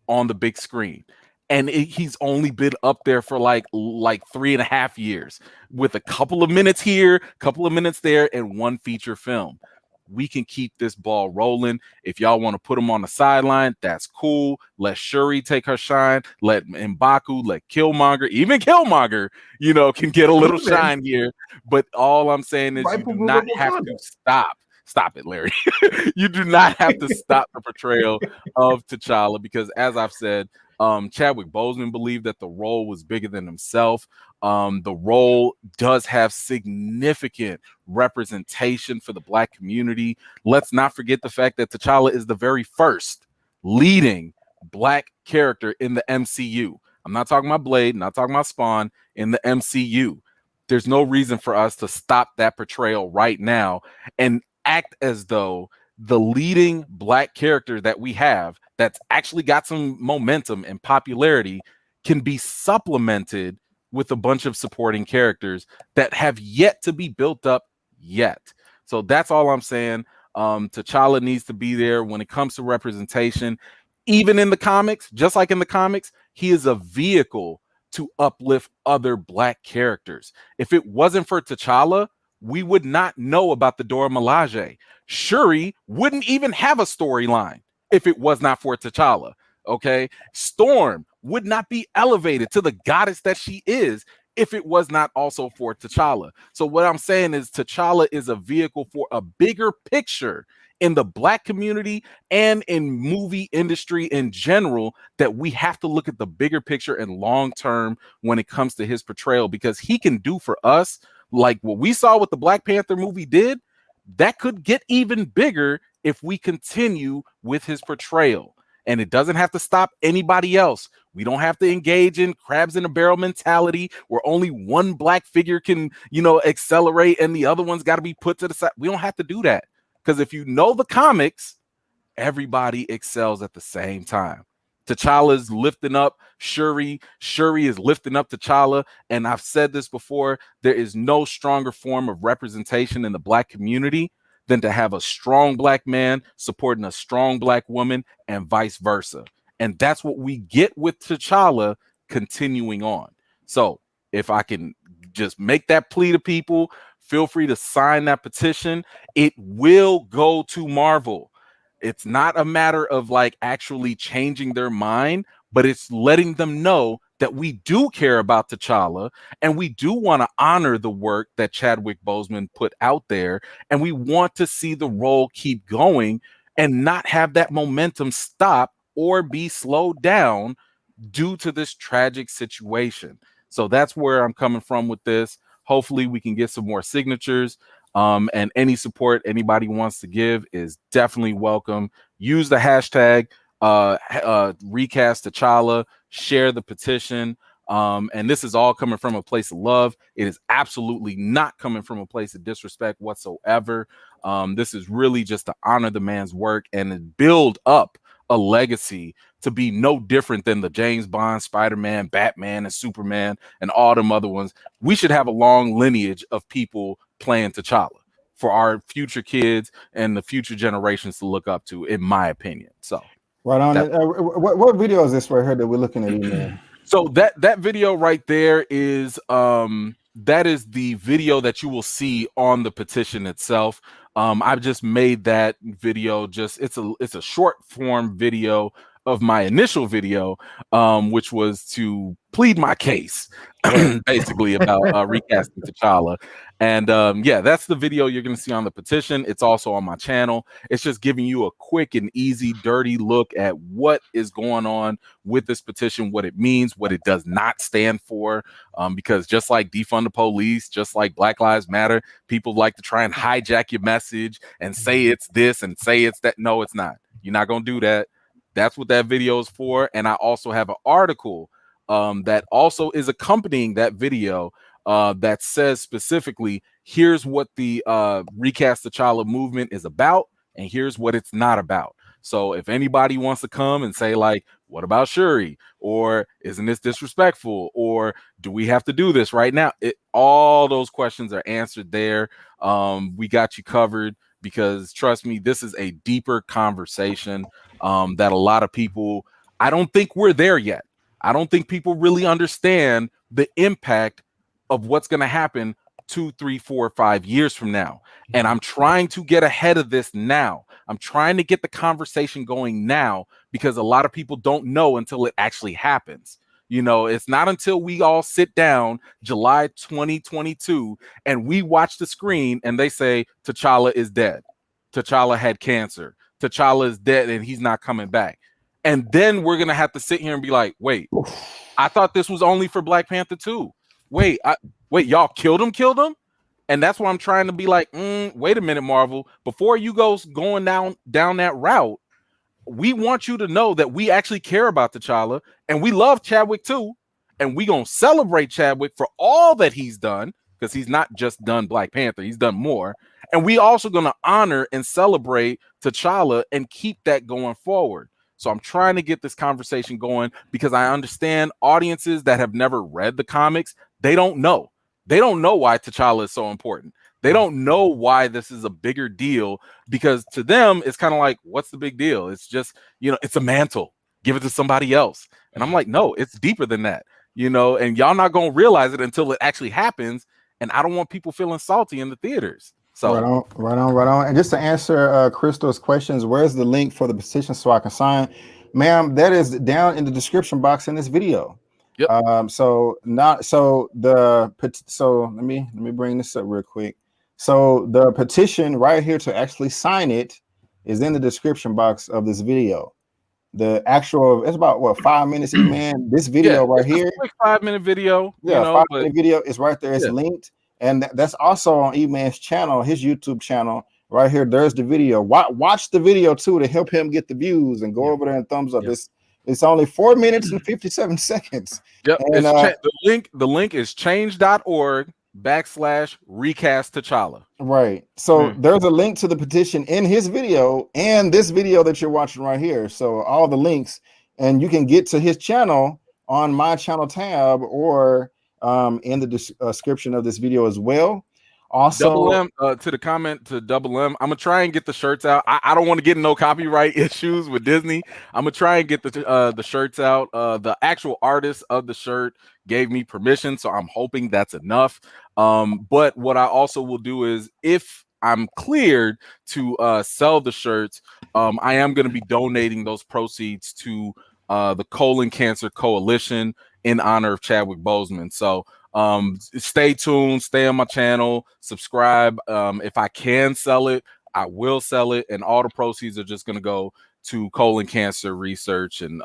on the big screen. And he's only been up there for like 3.5 years with a couple of minutes here, couple of minutes there, and one feature film. We can keep this ball rolling. If y'all want to put him on the sideline, that's cool. Let Shuri take her shine. Let M'Baku, let Killmonger, even Killmonger, you know, can get a little shine here. But all I'm saying is you do not have to stop. Stop it, Larry. You do not have to stop the portrayal of T'Challa because, as I've said, Chadwick Boseman believed that the role was bigger than himself. The role does have significant representation for the Black community. Let's not forget the fact that T'Challa is the very first leading Black character in the MCU. I'm not talking about Blade, not talking about Spawn, in the MCU. There's no reason for us to stop that portrayal right now and act as though the leading Black character that we have that's actually got some momentum and popularity can be supplemented with a bunch of supporting characters that have yet to be built up yet. So that's all I'm saying. T'Challa needs to be there when it comes to representation. Even in the comics, just like in the comics, he is a vehicle to uplift other Black characters. If it wasn't for T'Challa, we would not know about the Dora Milaje. Shuri wouldn't even have a storyline if it was not for T'Challa. Okay, Storm would not be elevated to the goddess that she is if it was not also for T'Challa. So what I'm saying is T'Challa is a vehicle for a bigger picture in the Black community and in movie industry in general, that we have to look at the bigger picture and long term when it comes to his portrayal, because he can do for us like what we saw what the Black Panther movie did. That could get even bigger if we continue with his portrayal. And it doesn't have to stop anybody else. We don't have to engage in crabs in a barrel mentality where only one Black figure can, you know, accelerate and the other one's got to be put to the side. We don't have to do that, because if you know the comics, everybody excels at the same time. T'Challa is lifting up Shuri. Shuri is lifting up T'Challa. And I've said this before, there is no stronger form of representation in the Black community than to have a strong Black man supporting a strong Black woman and vice versa. And that's what we get with T'Challa continuing on. So if I can just make that plea to people, feel free to sign that petition. It will go to Marvel. It's not a matter of like actually changing their mind, but it's letting them know that we do care about T'Challa and we do want to honor the work that Chadwick Boseman put out there, and we want to see the role keep going and not have that momentum stop or be slowed down due to this tragic situation. So that's where I'm coming from with this. Hopefully we can get some more signatures, and any support anybody wants to give is definitely welcome. Use the hashtag Recast T'Challa, share the petition, and this is all coming from a place of love. It is absolutely not coming from a place of disrespect whatsoever. This is really just to honor the man's work and to build up a legacy to be no different than the James Bond, Spider-Man, Batman, and Superman, and all them other ones. We should have a long lineage of people playing T'Challa for our future kids and the future generations to look up to, in my opinion. So right on. What video is this right here that we're looking at, Eman? So that video right there is that is the video that you will see on the petition itself. I've just made that video, it's a short form video of my initial video, which was to plead my case basically about recasting T'Challa. And yeah, that's the video you're going to see on the petition. It's also on my channel. It's just giving you a quick and easy, dirty look at what is going on with this petition, what it means, what it does not stand for. Because just like defund the police, just like Black Lives Matter, people like to try and hijack your message and say it's this and say it's that. No, it's not. You're not going to do that. That's what that video is for. And I also have an article that also is accompanying that video that says specifically, here's what the Recast T'Challa movement is about, and here's what it's not about. So if anybody wants to come and say, like, what about Shuri? Or isn't this disrespectful? Or do we have to do this right now? All those questions are answered there. We got you covered, because trust me, this is a deeper conversation that a lot of people, I don't think we're there yet. I don't think people really understand the impact of what's going to happen 2, 3, 4, 5 years from now. And I'm trying to get ahead of this now. I'm trying to get the conversation going now, because a lot of people don't know until it actually happens. You know, it's not until we all sit down July 2022 and we watch the screen and they say T'Challa is dead. T'Challa had cancer. T'Challa is dead and he's not coming back. And then we're going to have to sit here and be like, wait, I thought this was only for Black Panther 2. Wait, y'all killed him? And that's why I'm trying to be like, wait a minute, Marvel, before you going down that route, we want you to know that we actually care about T'Challa and we love Chadwick too. And we going to celebrate Chadwick for all that he's done, because he's not just done Black Panther, he's done more. And we also going to honor and celebrate T'Challa and keep that going forward. So I'm trying to get this conversation going, because I understand audiences that have never read the comics, they don't know. They don't know why T'Challa is so important. They don't know why this is a bigger deal, because to them, it's kind of like, what's the big deal? It's just, you know, it's a mantle. Give it to somebody else. And I'm like, no, it's deeper than that, you know, and y'all not going to realize it until it actually happens. And I don't want people feeling salty in the theaters. So right on. And just to answer Crystal's questions, where's the link for the petition so I can sign? Ma'am, that is down in the description box in this video. Yep. So let me bring this up real quick. So the petition right here to actually sign it is in the description box of this video. The actual, it's about what, 5 minutes, man. This video right here, quick 5-minute video. Yeah, you know, 5-minute video is right there. It's linked. And that's also on Eman's channel, his YouTube channel. Right here, there's the video. Watch the video too to help him get the views, and go over there and thumbs up. It's only 4 minutes and 57 seconds. Yep. And, the link is change.org/recast T'Challa. Right. So there's a link to the petition in his video and this video that you're watching right here. So all the links, and you can get to his channel on my channel tab or in the description of this video as well. Also, Double M, to the comment to Double M, I'm gonna try and get the shirts out. I don't want to get no copyright issues with Disney. I'm gonna try and get the shirts out. The actual artist of the shirt gave me permission, so I'm hoping that's enough. But what I also will do is, if I'm cleared to sell the shirts, I am going to be donating those proceeds to the Colon Cancer Coalition in honor of Chadwick Boseman. So stay tuned, stay on my channel, subscribe. If I can sell it, I will sell it, and all the proceeds are just going to go to colon cancer research and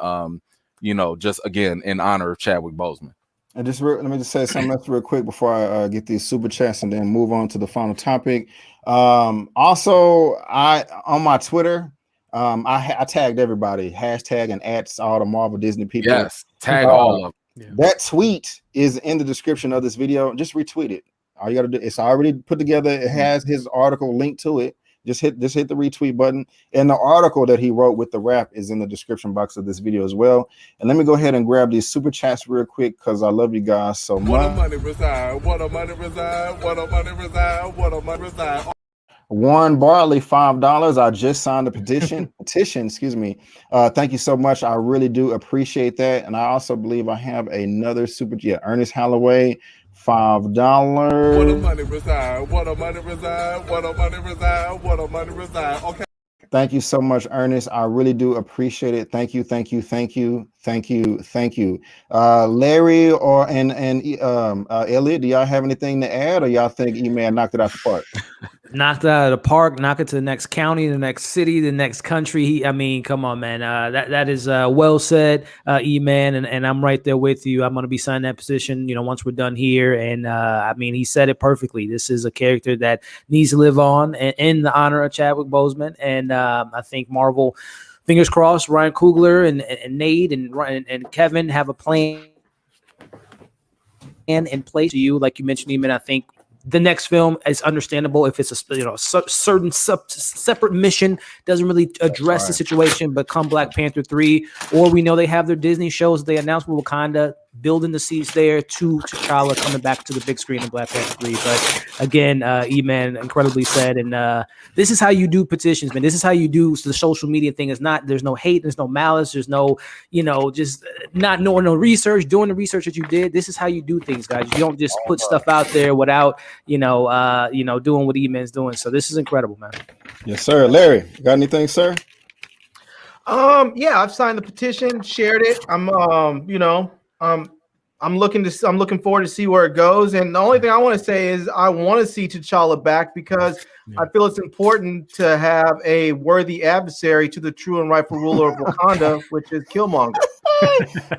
just again in honor of Chadwick Boseman. And let me just say something else real quick before I get these super chats and then move on to the final topic. Also, on my Twitter, I tagged everybody, hashtag and @ all the Marvel Disney people. Yes, tag all of them. That tweet is in the description of this video. Just retweet it. All you got to do, it's already put together. It has his article linked to it. Just hit the retweet button, and the article that he wrote with the rap is in the description box of this video as well. And let me go ahead and grab these super chats real quick because I love you guys so much. What a money reside, what a money reside, what a money reside, what a money reside. Warren Barley, $5. I just signed a petition. Excuse me. Thank you so much. I really do appreciate that. And I also believe I have another super chat. Ernest Holloway, $5. What a money reside, what a money reside, what a money reside, what a money reside. Okay. Thank you so much, Ernest. I really do appreciate it. Thank you. Larry and Elliot, do y'all have anything to add, or y'all think E-Man knocked it out the park? Knocked it out of the park, knock it to the next county, the next city, the next country. Come on, man. That is well said, E-Man, and I'm right there with you. I'm going to be signing that petition, once we're done here. And he said it perfectly. This is a character that needs to live on in the honor of Chadwick Boseman. And I think Marvel, fingers crossed, Ryan Coogler and Nate and Kevin have a plan in place. To you, like you mentioned, E-Man, I think the next film is understandable if it's a certain separate mission, doesn't really address the situation, but come Black Panther 3, or we know they have their Disney shows they announced with Wakanda, building the seeds there to T'Challa coming back to the big screen in Black Panther 3. But again, E-Man incredibly said, and this is how you do petitions, man. This is how you do the social media thing. There's no hate, there's no malice, there's no, just not knowing no research, doing the research that you did. This is how you do things, guys. You don't just put stuff out there without, doing what E-Man's doing. So this is incredible, man. Yes, sir. Larry, got anything, sir? Yeah, I've signed the petition, shared it. I'm looking forward to see where it goes. And the only thing I want to say is I want to see T'Challa back because I feel it's important to have a worthy adversary to the true and rightful ruler of Wakanda, which is Killmonger.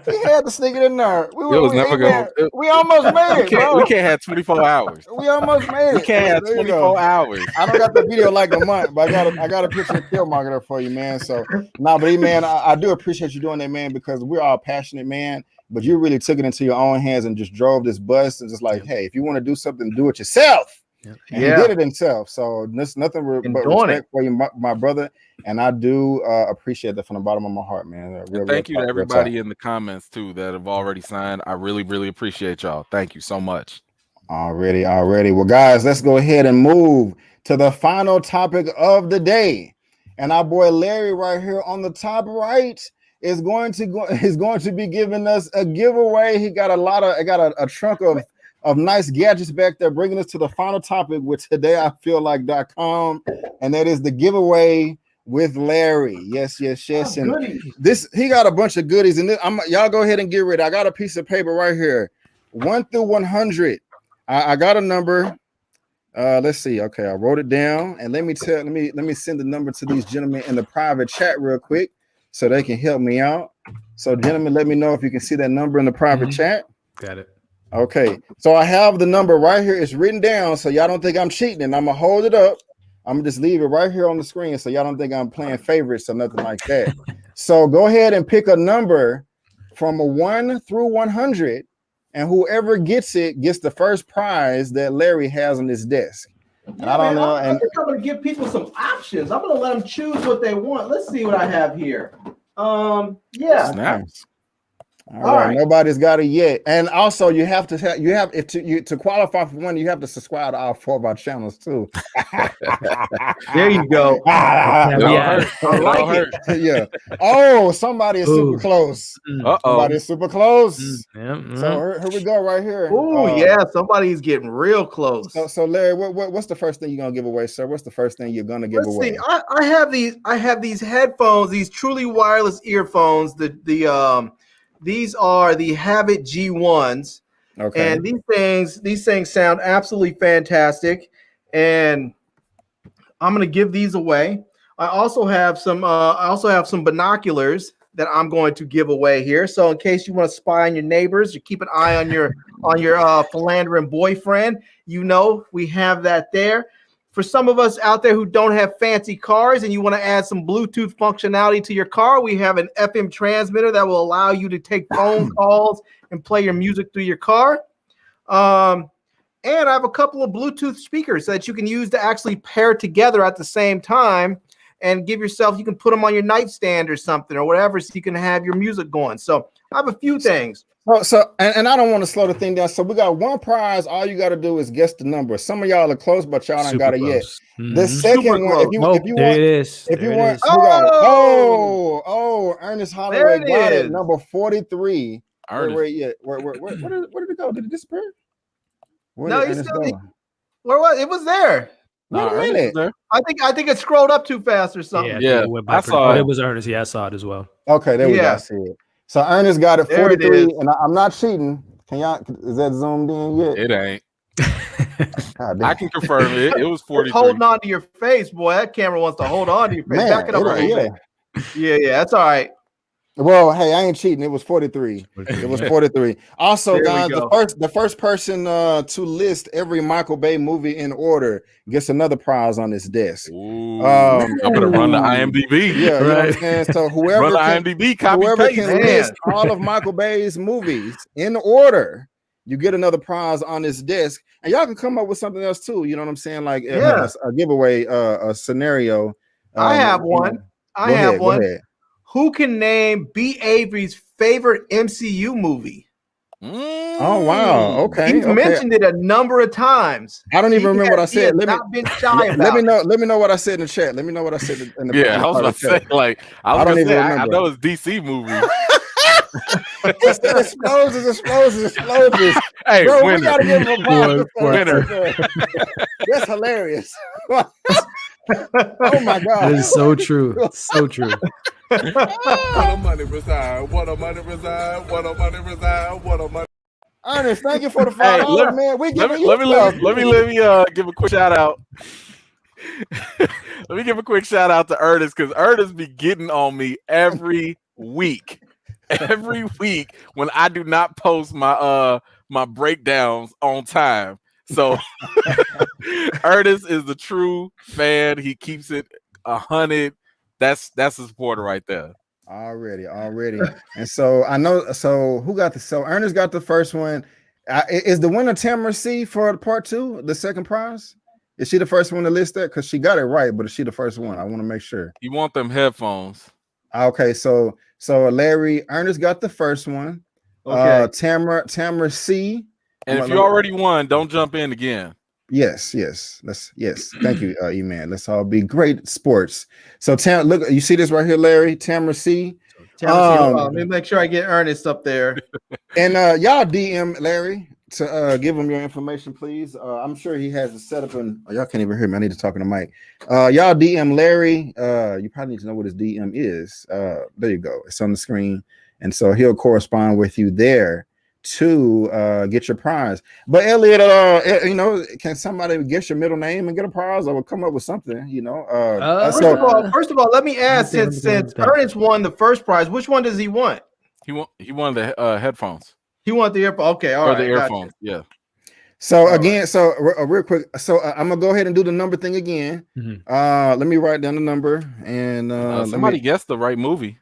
He had to sneak it in there. We almost made it, bro. We can't have 24 hours. We almost made it. We can't have 24 hours. I don't got the video like Lamont, but I got a picture of Killmonger there for you, man. So, but man, I do appreciate you doing that, man, because we're all passionate, man. But you really took it into your own hands and just drove this bus and just like, hey, if you want to do something, do it yourself. And he did it himself. So there's nothing but respect for you, my brother. And I do appreciate that from the bottom of my heart, man. Thank you to everybody in the comments too that have already signed. I really, really appreciate y'all. Thank you so much. Already. Well, guys, let's go ahead and move to the final topic of the day. And our boy Larry right here on the top right is going to be giving us a giveaway. He got a trunk of nice gadgets back there, bringing us to the final topic with todayifeellike.com, and that is the giveaway with Larry. Yes. And he got a bunch of goodies, and y'all go ahead and get ready. I got a piece of paper right here, 1 through 100. I got a number. Let's see. Okay, I wrote it down, and let me send the number to these gentlemen in the private chat real quick, so they can help me out. So, gentlemen, let me know if you can see that number in the private chat. Got it. Okay. So I have the number right here. It's written down, so y'all don't think I'm cheating. And I'm going to hold it up. I'm going to just leave it right here on the screen, so y'all don't think I'm playing favorites or nothing like that. So go ahead and pick a number from a 1 through 100, and whoever gets it gets the first prize that Larry has on his desk. And I don't know. I'm going to give people some options. I'm going to let them choose what they want. Let's see what I have here. Nice. All right, nobody's got it yet. And also, you have to qualify for one, you have to subscribe to all 4 of our channels too. There you go. Yeah. I like it. Yeah. Oh, somebody is super close. Somebody is super close. So here we go, right here. Oh yeah, somebody's getting real close. So Larry, what's the first thing you're gonna give away, sir? What's the first thing you're gonna give away? See, I have these headphones, these truly wireless earphones. These are the Habit G1s. Okay. And these things sound absolutely fantastic. And I'm gonna give these away. I also have some binoculars that I'm going to give away here. So in case you want to spy on your neighbors, you keep an eye on your philandering boyfriend, we have that there. For some of us out there who don't have fancy cars and you want to add some Bluetooth functionality to your car, we have an FM transmitter that will allow you to take phone calls and play your music through your car. And I have a couple of Bluetooth speakers that you can use to actually pair together at the same time and you can put them on your nightstand or something or whatever so you can have your music going. So I have a few things. And I don't want to slow the thing down. So we got one prize. All you got to do is guess the number. Some of y'all are close, but y'all don't got it yet. The second one, if you want, Ernest Holloway got it. Number 43. Where did it go? Did it disappear? No, he's still. Where was it? Was there? Wait a minute. I think it scrolled up too fast or something. Yeah, I saw it. It was Ernest. Yeah, I saw it as well. Okay, there we go. I see it. So Ernest got it 43, and I'm not cheating. Is that zoomed in yet? It ain't. I can confirm it. It was 43. Holding on to your face, boy. That camera wants to hold on to your face. Back it up. Yeah, that's all right. Well, hey, I ain't cheating. It was 43. It was 43. Also, guys, the first person to list every Michael Bay movie in order gets another prize on this desk. I'm gonna run the IMDb. Yeah, right. You know what I'm saying? So whoever can list all of Michael Bay's movies in order, you get another prize on this desk, and y'all can come up with something else too. You know what I'm saying? Like a giveaway, a scenario. I have one. I have one. Who can name B. Avery's favorite MCU movie? Oh wow! Okay, he's mentioned it a number of times. I don't even remember what I said. Let me know what I said in the chat. Let me know what I said in the I was about to say, like, I don't even remember. I know it's DC movie. It's explosions. Hey, bro, winner. We gotta give him a winner. That's hilarious. Oh my god! That is so true. So true. What a money reside. What a money reside. What a money reside. What a money. Ernest, thank you for the $5, man. We giving you let me give a quick shout out. Let me give a quick shout out to Ernest because Ernest be getting on me every week. Every week when I do not post my my breakdowns on time. So Ernest is the true fan. He keeps it 100. That's a supporter right there. Already. And so I know. So who got so Ernest got the first one. Is the winner Tamara C for part 2, the second prize? Is she the first one to list that? Because she got it right, but is she the first one? I want to make sure. You want them headphones? Okay, so Larry, Ernest got the first one. Okay. Tamara C. And if you already won, don't jump in again. Yes. Thank you, Eman. Let's all be great sports. So look, you see this right here, Larry. Tamara C. Let me make sure I get Ernest up there. And y'all DM Larry to give him your information, please. I'm sure he has it set up in. Y'all can't even hear me. I need to talk in the mic. Y'all DM Larry. You probably need to know what his DM is. There you go. It's on the screen, and so he'll correspond with you there to get your prize. But Elliot, can somebody guess your middle name and get a prize, or come up with something? First of all, let me ask, since Ernest won the first prize, which one does he want? He won the headphones. He won the earphone. Okay, all right. The earphones. Yeah. So again, real quick. So I'm gonna go ahead and do the number thing again. Mm-hmm. Let me write down the number and somebody guessed the right movie.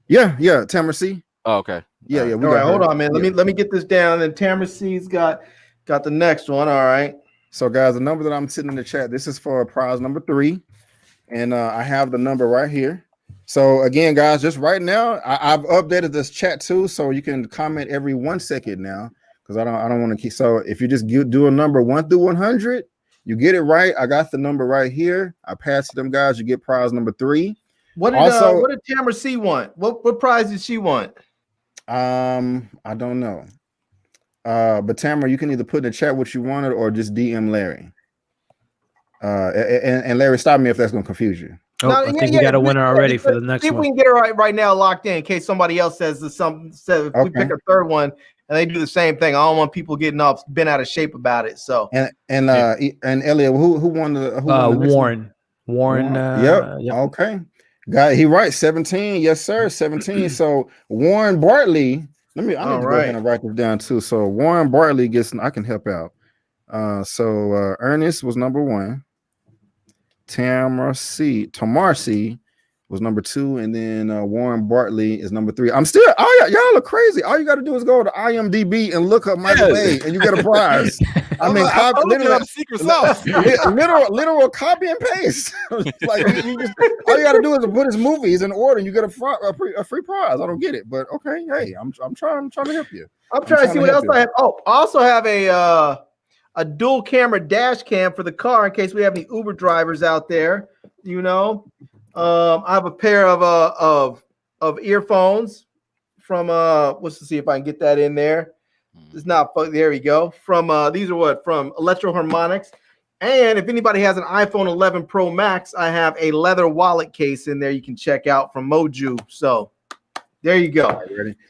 Yeah. Tamara C. Oh, okay. Yeah. All right, hold on, man. Let me get this down. And Tamara C's got the next one. All right. So guys, the number that I'm sitting in the chat, this is for prize number 3, and I have the number right here. So again, guys, just right now, I've updated this chat too, so you can comment every 1 second now, because I don't want to keep. So if you just do a number 1 through 100, you get it right. I got the number right here. I passed to them guys. You get prize number 3. What did Tamara C want? What prize did she want? I don't know. But Tamara, you can either put in the chat what you wanted or just DM Larry. And Larry, stop me if that's gonna confuse you. Oh, I think we got a winner already for the next see if one. we can get it right now locked in case somebody else says something. If we pick a third one and they do the same thing, I don't want people getting bent out of shape about it. So and Elliot, who won the Warren. Yep. Okay. Guy, he right. 17. Yes, sir. 17. So Warren Bartley. I need to go ahead and write this down too. So Warren Bartley gets. I can help out. So Ernest was number 1. Tamar C was number 2, and then Warren Bartley is number 3. I'm still, y'all are crazy. All you got to do is go to IMDb and look up Michael Bay, and you get a prize. I mean, literal secret sauce. literal copy and paste. Like you just, all you got to do is put his movies in order, and you get a free prize. I don't get it, but okay, hey, I'm trying to help you. I'm trying to see what else I have. Oh, I also have a dual camera dash cam for the car in case we have any Uber drivers out there. You know, I have a pair of earphones from let's see if I can get that in there. It's not, there we go. From these are from Electro Harmonics. And if anybody has an iPhone 11 Pro Max, I have a leather wallet case in there you can check out from Moju. So there you go.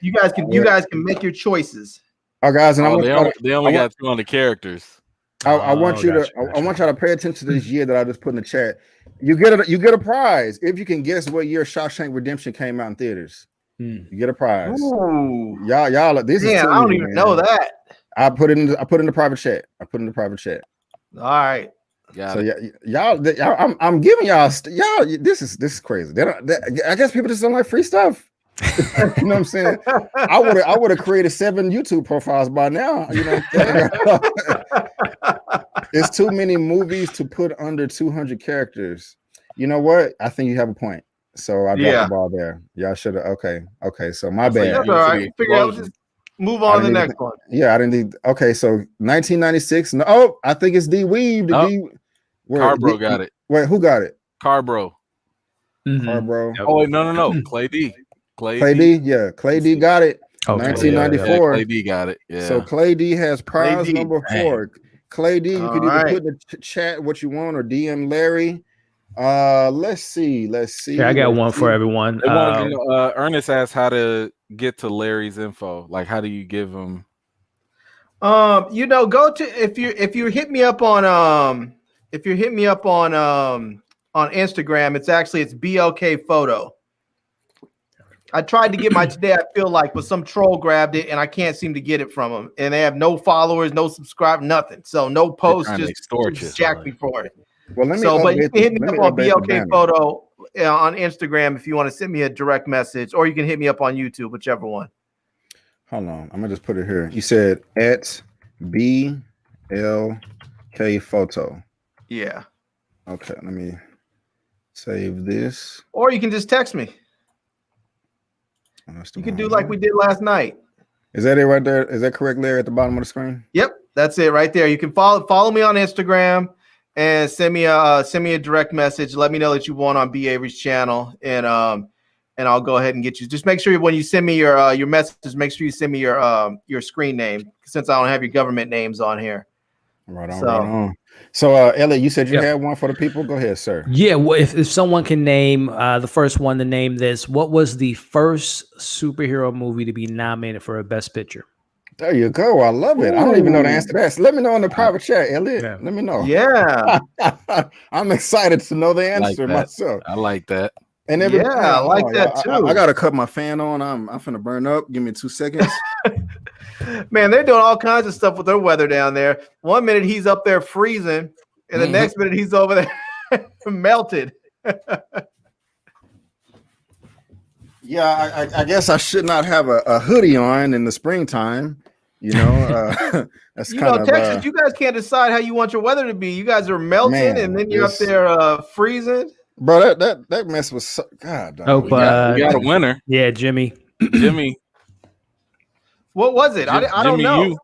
You guys can make your choices. Oh, guys, and they only got 200 characters. I want y'all to pay attention to this year that I just put in the chat. You get a prize if you can guess what year Shawshank Redemption came out in theaters. You get a prize. Ooh. Y'all, this is. I don't even know that. I put it in the private chat. All right. Y'all, I'm giving y'all. This is crazy. I guess people just don't like free stuff. You know what I'm saying? I would have created 7 YouTube profiles by now. You know, it's too many movies to put under 200 characters. You know what? I think you have a point. So I dropped the ball there. Y'all should have. Okay. So my bad. That's all right. Figure out. Just move on to the next one. Yeah, I didn't need. Okay, so 1996. No, I think it's D Weave. Carbro got it. Wait, who got it? Carbro. Carbro. Oh wait, no. Clay D. Clay D. Yeah, Clay D got it. Okay. 1994. Clay D got it. Yeah. So Clay D has prize number 4. Clay D, you can either put in the chat what you want or DM Larry. Let's see. Yeah, I got one for everyone. Ernest asked how to get to Larry's info. Like, how do you give him? Go to if you hit me up on Instagram, it's BLK Photo. I tried to get my today, I feel like, but some troll grabbed it and I can't seem to get it from them. And they have no followers, no subscribe, nothing. So no posts, just jack me for it. Well, but you can hit me up on BLK Photo on Instagram if you want to send me a direct message, or you can hit me up on YouTube, whichever one. Hold on, I'm gonna just put it here. You said at BLK Photo. Yeah. Okay, let me save this. Or you can just text me. You can do like we did last night. Is that it right there? Is that correct, Larry, at the bottom of the screen? Yep, that's it right there. You can follow me on Instagram and send me a direct message. Let me know that you want on B Avery's channel, and I'll go ahead and get you. Just make sure when you send me your message, make sure you send me your screen name, since I don't have your government names on here. Right on. So, Elliot, you said you had one for the people. Go ahead, sir. Yeah, well, if someone can name the first one to name this, what was the first superhero movie to be nominated for a Best Picture? There you go. I love it. I don't even know the answer to that. So let me know in the private chat, Elliot. Yeah. Let me know. Yeah. I'm excited to know the answer myself. I like that. And I like that too. I gotta cut my fan on. I'm finna burn up. Give me 2 seconds. Man, they're doing all kinds of stuff with their weather down there. 1 minute he's up there freezing, and the next minute he's over there melted. Yeah, I guess I should not have a hoodie on in the springtime. You know, that's kind of Texas. You guys can't decide how you want your weather to be. You guys are melting, and then you're up there freezing. Bro, that mess was so God. Dog. Oh, We got a winner. Yeah, Jimmy. Jimmy. What was it? I don't Jimmy, know. You.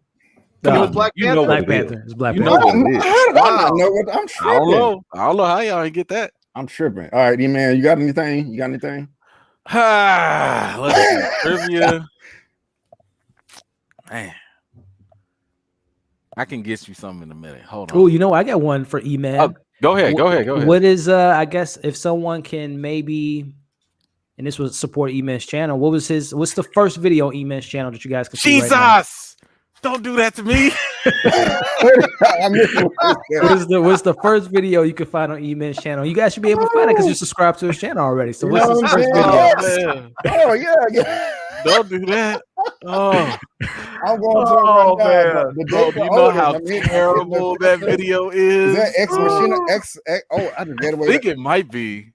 It was Black You know Panther. Black what it is. Panther. It's Black You Panther. know what it is. How did I not know what I'm I don't tripping? know. I don't know how y'all ain't get that. I'm tripping. All right, E-Man, you got anything? You got anything? Let's see. Trivia. Man. I can get you something in a minute. Hold on. Oh, you know, I got one for Eman. Oh, go ahead. What is I guess if someone can maybe, and this would support Eman's channel, what's the first video on Eman's channel that you guys can see Jesus! right Don't do that to me. now? What's the first video you can find on Eman's channel? You guys should be able to find it because you're subscribed to his channel already. So what's his first video? Man. Oh yeah. Don't do that. Oh, I'm going to it right now. The bro, day do you for know Otis, how I mean, terrible that video is? Is that Ex Machina X? Oh, I just get I away. think it might be.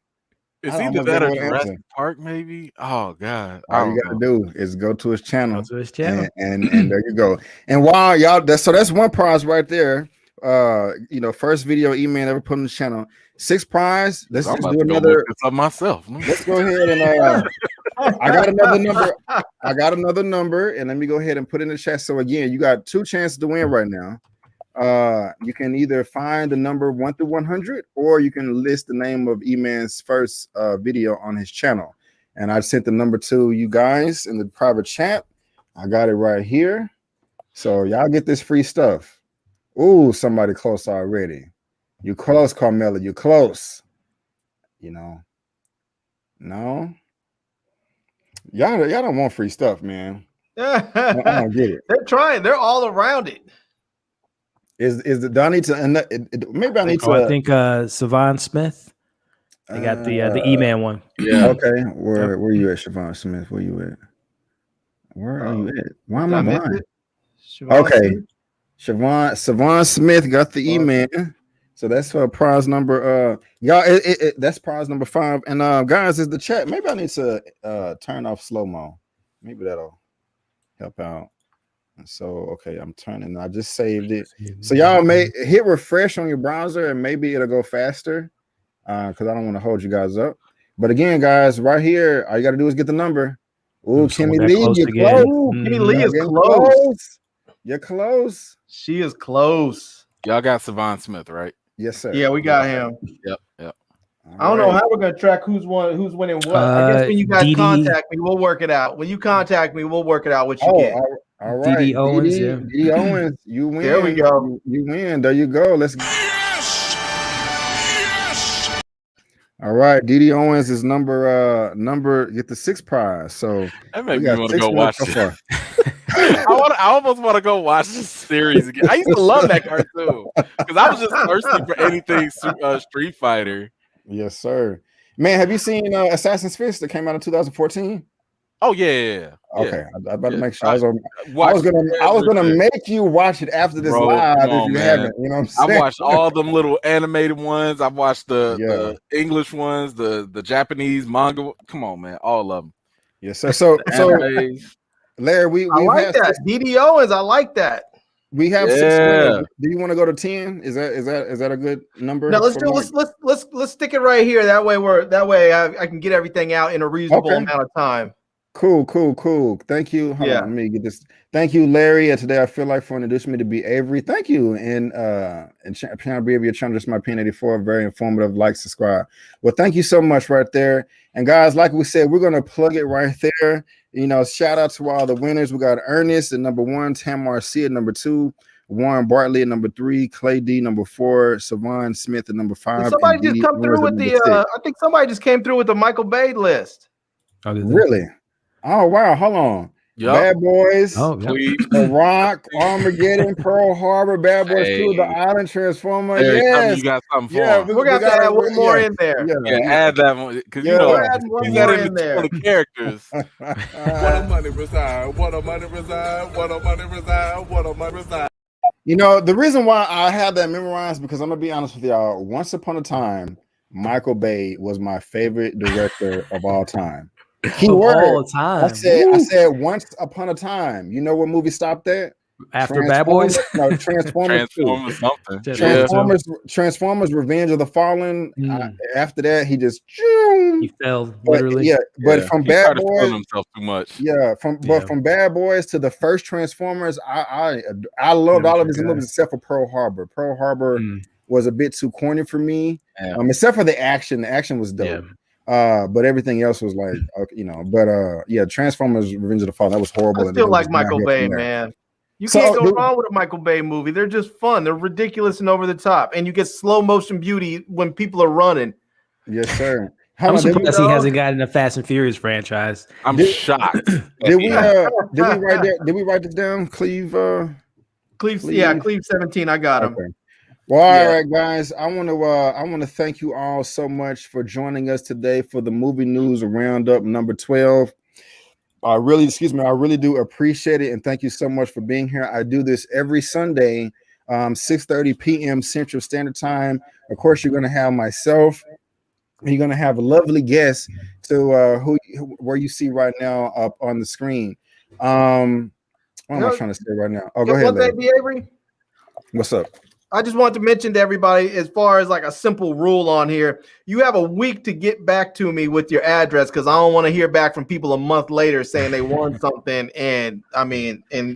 It's I either almost that gave or away the Jurassic answer. Park, maybe. Oh God, I All don't you got to know. do is go to his channel. Go to his channel. And there you go. And while y'all, that's one prize right there. First video E-Man ever put on the channel. 6th prize. Let's I'm just about do to go another. look this up myself. Let's go ahead and I got another number. I got another number, and let me go ahead and put it in the chat. So again, you got 2 chances to win right now. You can either find the number 1 through 100, or you can list the name of E-Man's first video on his channel. And I sent the number to you guys in the private chat. I got it right here. So y'all get this free stuff. Ooh, somebody close already. You close, Carmela. You close. No. Y'all don't want free stuff, man. I don't get it. They're trying. They're all around it. Do I need to? Maybe I need to. I think Savon Smith. They got the E-Man one. Yeah. Okay. Where you at, Siobhan Smith? Where you at? Where are you at? Why am I blind? Okay. Siobhan Smith got the E-Man. So that's for prize number. Y'all, that's prize number 5. And guys, is the chat? Maybe I need to turn off slow-mo. Maybe that'll help out. So okay, I'm turning. I just saved it. So y'all may hit refresh on your browser, and maybe it'll go faster. Because I don't want to hold you guys up. But again, guys, right here, all you got to do is get the number. Ooh, Kimmy Lee, you're close. Kimmy Lee is close. You're close. She is close. Y'all got Savon Smith, right? Yes, sir. Yeah, we got him. Yep. I don't know how we're gonna track who's winning what. I guess when you guys contact me, we'll work it out. When you contact me, we'll work it out what you get. All right. D.D. Owens, D.D. Owens, you win. There we go. You win. There you go. Let's go. All right, D.D. Owens is number get the 6th prize. So that made me want to go watch it. I almost want to go watch this series again. I used to love that cartoon because I was just thirsty for anything Street Fighter. Yes, sir. Man, have you seen Assassin's Fist that came out in 2014? Oh yeah. Okay, I better make sure. I was gonna make you watch it after this live if you haven't. You know what I'm saying? I watched all them little animated ones. I watched the English ones, the Japanese manga. Come on, man, all of them. Yes, sir. So Larry, we like that. D.D. Owens, I like that. We have 6 winners. Do you want to go to 10? Is that a good number? No, let's stick it right here. That way I can get everything out in a reasonable amount of time. Cool. Thank you. Hold on, let me get this. Thank you, Larry. Today I feel like for introducing me to be Avery. Thank you. And channel be your channel, just my P84. Very informative. Like, subscribe. Well, thank you so much right there. And guys, like we said, we're gonna plug it right there. Shout out to all the winners. We got Ernest at number 1, Tamar C at number 2, Warren Bartley at number 3, Clay D number 4, Savon Smith at number 5. Did somebody just come through with the I think somebody just came through with the Michael Bay list. Really? Oh wow, hold on. Yep. Bad Boys, The Rock, Armageddon, Pearl Harbor, Bad Boys 2, The Island, Transformer. Yes, you got something for we're gonna have to add one more in there. Add that one because you add one more in there. The characters. What a money reside. What a money reside. What a money reside. What a money reside. The reason why I have that memorized because I'm gonna be honest with y'all. Once upon a time, Michael Bay was my favorite director of all time. Keyword. All the time. I said once upon a time. You know what movie stopped that? After Bad Boys? No, Transformers 2. Something. Transformers Revenge of the Fallen. After that, he just he fell literally. But from he Bad started Boys, feeling himself too much. From Bad Boys to the first Transformers, I loved all of his movies except for Pearl Harbor. Pearl Harbor was a bit too corny for me. Except for the action. The action was dope. But everything else was like, Transformers Revenge of the Fallen, that was horrible. I still like Michael Bay, man. You can't go wrong with a Michael Bay movie. They're just fun. They're ridiculous and over the top. And you get slow motion beauty when people are running. Yes, sir. I'm surprised he hasn't gotten a Fast and Furious franchise. I'm shocked. Did we write this down? Cleve 17. I got him. Okay. Well, all right, guys. I want to thank you all so much for joining us today for the movie news roundup number 12. I really do appreciate it, and thank you so much for being here. I do this every Sunday, 6:30 p.m. Central Standard Time. Of course, you're going to have myself. You're going to have a lovely guest to where you see right now up on the screen. What am I trying to say right now? Oh, go ahead, Avery. What's up? I just want to mention to everybody, as far as like a simple rule on here, you have a week to get back to me with your address, because I don't want to hear back from people a month later saying they won something and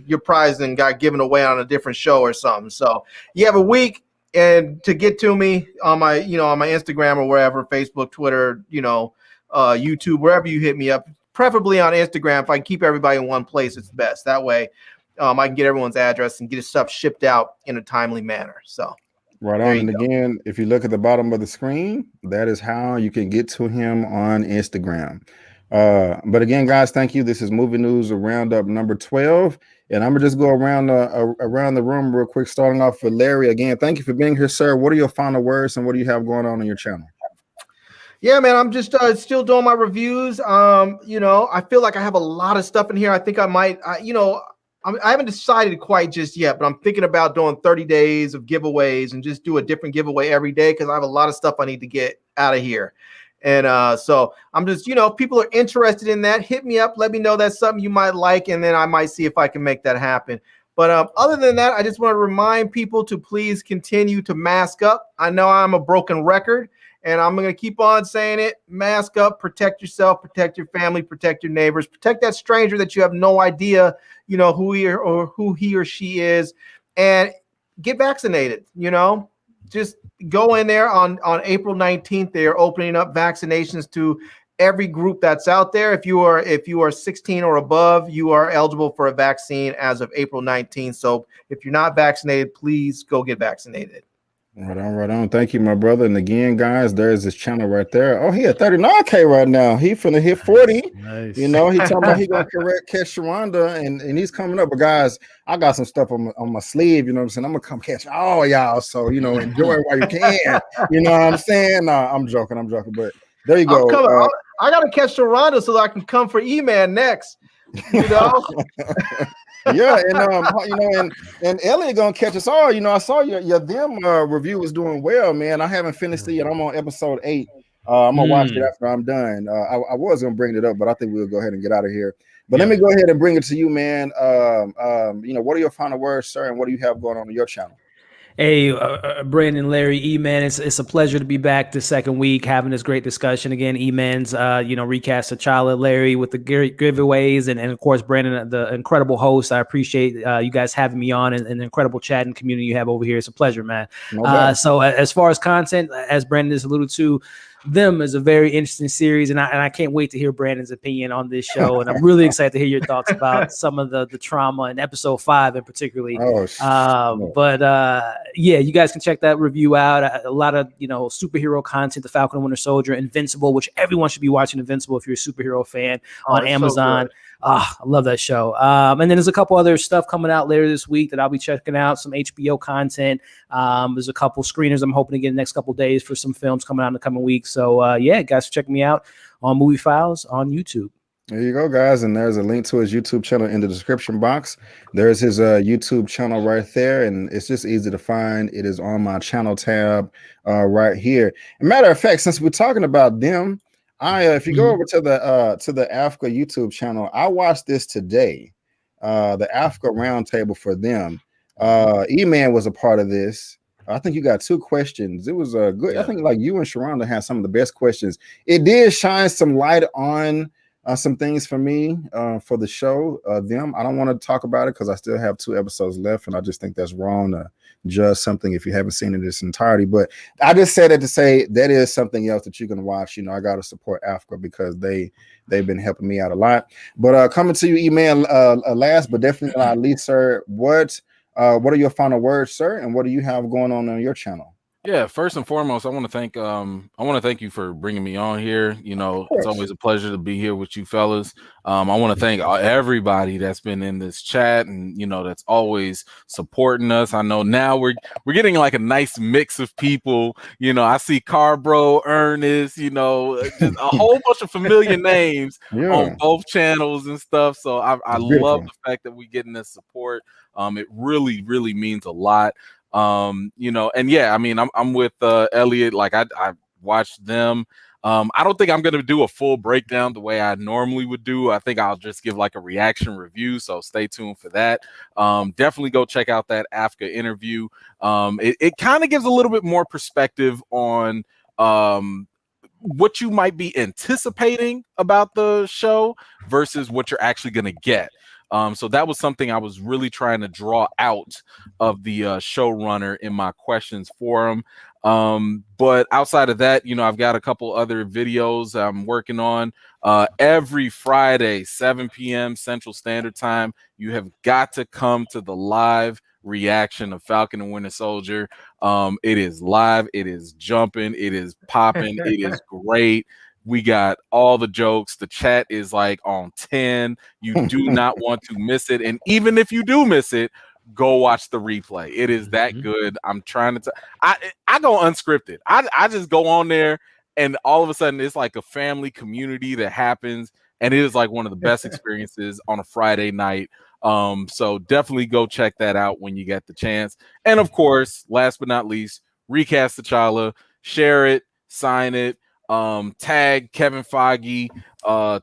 your prize and got given away on a different show or something. So you have a week and to get to me on my Instagram or wherever, Facebook, Twitter, YouTube, wherever you hit me up, preferably on Instagram. If I keep everybody in one place, it's the best. That way, I can get everyone's address and get his stuff shipped out in a timely manner. So right on. And again, if you look at the bottom of the screen, that is how you can get to him on Instagram. But again, guys, thank you. This is Movie News Roundup number 12. And I'm gonna just go around the room real quick, starting off with Larry. Again, thank you for being here, sir. What are your final words and what do you have going on your channel? Yeah, man, I'm just still doing my reviews. I feel like I have a lot of stuff in here. I think I might, I haven't decided quite just yet, but I'm thinking about doing 30 days of giveaways and just do a different giveaway every day, because I have a lot of stuff I need to get out of here. And so I'm just, if people are interested in that, hit me up. Let me know that's something you might like, and then I might see if I can make that happen. But other than that, I just want to remind people to please continue to mask up. I know I'm a broken record, and I'm going to keep on saying it. Mask up, protect yourself, protect your family, protect your neighbors, protect that stranger that you have no idea, who he or she is, and get vaccinated. Just go in there on April 19th. They are opening up vaccinations to every group that's out there. If you are 16 or above, you are eligible for a vaccine as of April 19th. So if you're not vaccinated, please go get vaccinated. Right on. Thank you, my brother. And again, guys, there's this channel right there. Oh, he at 39K right now. He finna hit 40. Nice. He talking about he gonna catch Sharronda, and he's coming up. But guys, I got some stuff on my sleeve. You know what I'm saying? I'm gonna come catch all y'all. So enjoy it while you can. You know what I'm saying? Nah, I'm joking. But there you go. I gotta catch Sharronda so that I can come for Eman next. Yeah, and Elliot gonna catch us all. I saw your them review was doing well, man. I haven't finished it yet. I'm on episode 8. I'm gonna watch it after I'm done. I was gonna bring it up, but I think we'll go ahead and get out of here. But let me go ahead and bring it to you, man. What are your final words, sir, and what do you have going on your channel? Hey, Brandon, Larry, Eman, it's a pleasure to be back the second week having this great discussion again. Eman's, Recast T'Challa, Larry with the giveaways, and of course, Brandon, the incredible host. I appreciate you guys having me on and the incredible chat and community you have over here. It's a pleasure, man. So as far as content, as Brandon has alluded to, them is a very interesting series, and I can't wait to hear Brandon's opinion on this show. And I'm really excited to hear your thoughts about some of the trauma in episode 5 in particularly. You guys can check that review out. A lot of superhero content, The Falcon and Winter Soldier, Invincible, which everyone should be watching Invincible if you're a superhero fan on Amazon. I love that show. And then there's a couple other stuff coming out later this week that I'll be checking out, some HBO content. There's a couple screeners I'm hoping to get in the next couple days for some films coming out in the coming weeks. So guys, check me out on Movie Files on YouTube. There you go, guys. And there's a link to his YouTube channel in the description box. There's his YouTube channel right there, and it's just easy to find. It is on my channel tab right here. As a matter of fact, since we're talking about them, if you go over to the Africa YouTube channel, I watched this today. the Africa roundtable for them. Eman was a part of this. I think you got 2 questions. It was good. Yeah. I think like you and Sharronda had some of the best questions. It did shine some light on some things for me for the show. Them, I don't want to talk about it because I still have 2 episodes left, and I just think that's wrong to judge something if you haven't seen it in its entirety. But I just said it to say that is something else that you can watch. You know, I got to support Africa because they've been helping me out a lot. But coming to you, Eman, last but definitely not least, sir, what are your final words, sir, and what do you have going on your channel? Yeah, first and foremost, I want to thank you for bringing me on here. You know, it's always a pleasure to be here with you fellas. I want to thank everybody that's been in this chat and, you know, that's always supporting us. I know now we're getting like a nice mix of people. You know, I see Carbro, Ernest, you know, just a whole bunch of familiar names on both channels and stuff. So I love the fact that we're getting this support. It really, really means a lot. You know, and yeah, I mean, I'm with Elliot. Like I watched them. I don't think I'm gonna do a full breakdown the way I normally would do. I think I'll just give like a reaction review. So stay tuned for that. Definitely go check out that Africa interview. It kind of gives a little bit more perspective on what you might be anticipating about the show versus what you're actually gonna get. So that was something I was really trying to draw out of the showrunner in my questions for him. But outside of that, you know, I've got a couple other videos I'm working on. Every Friday, 7 p.m. Central Standard Time, you have got to come to the live reaction of Falcon and Winter Soldier. It is live, it is jumping, it is popping, it is great. We got all the jokes. The chat is like on 10. You do not want to miss it. And even if you do miss it, go watch the replay. It is that good. I'm trying to I go unscripted. I just go on there and all of a sudden it's like a family community that happens. And it is like one of the best experiences on a Friday night. So definitely go check that out when you get the chance. And of course, last but not least, Recast T'Challa, share it, sign it. Tag Kevin Feige,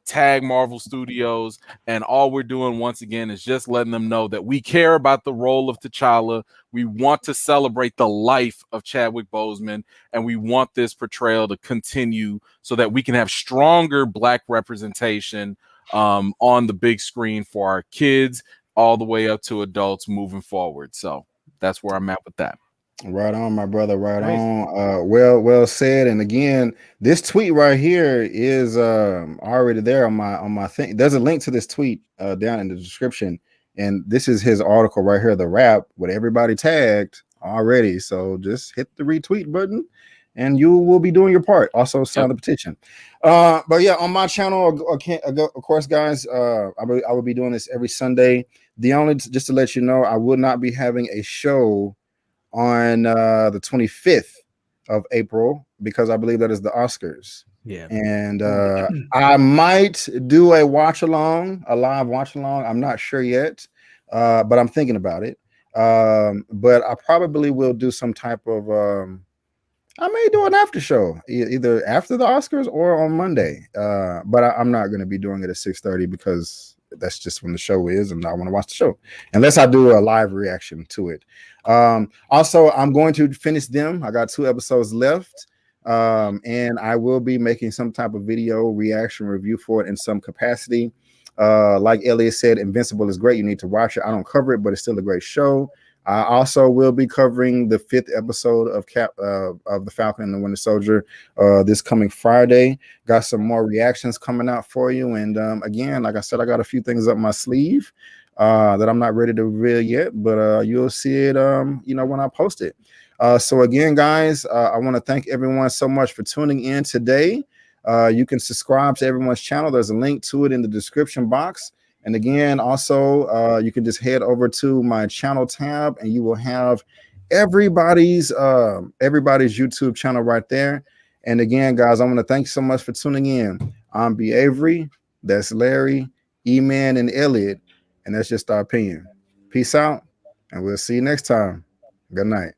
tag Marvel Studios, and all we're doing once again is just letting them know that we care about the role of T'Challa. We want to celebrate the life of Chadwick Boseman, and we want this portrayal to continue so that we can have stronger Black representation on the big screen for our kids all the way up to adults moving forward. So that's where I'm at with that. Right on, my brother. Right on. Well said. And again, this tweet right here is already there on my thing. There's a link to this tweet down in the description, and this is his article right here, the wrap with everybody tagged already. So just hit the retweet button, and you will be doing your part. Also, sign the petition. But yeah, on my channel, of course, guys, I will be doing this every Sunday. Just to let you know, I will not be having a show on the 25th of April because I believe that is the Oscars. Yeah. And I might do a live watch along. I'm not sure yet, but I'm thinking about it. But I probably will do some type of I may do an after show either after the Oscars or on Monday. But I'm not going to be doing it at 6:30 because that's just when the show is, and I want to watch the show unless I do a live reaction to it. Also, I'm going to finish them. I got 2 episodes left, and I will be making some type of video reaction review for it in some capacity. Like Elliot said, Invincible is great. You need to watch it. I don't cover it, but it's still a great show. I also will be covering the 5th episode of the Falcon and the Winter Soldier this coming Friday. Got some more reactions coming out for you. And again, like I said, I got a few things up my sleeve that I'm not ready to reveal yet, but you'll see it, when I post it. So again, guys, I want to thank everyone so much for tuning in today. You can subscribe to everyone's channel. There's a link to it in the description box. And again, also, you can just head over to my channel tab and you will have everybody's YouTube channel right there. And again, guys, I want to thank you so much for tuning in. I'm B. Avery, that's Larry, Eman, and Elliot, and that's just our opinion. Peace out, and we'll see you next time. Good night.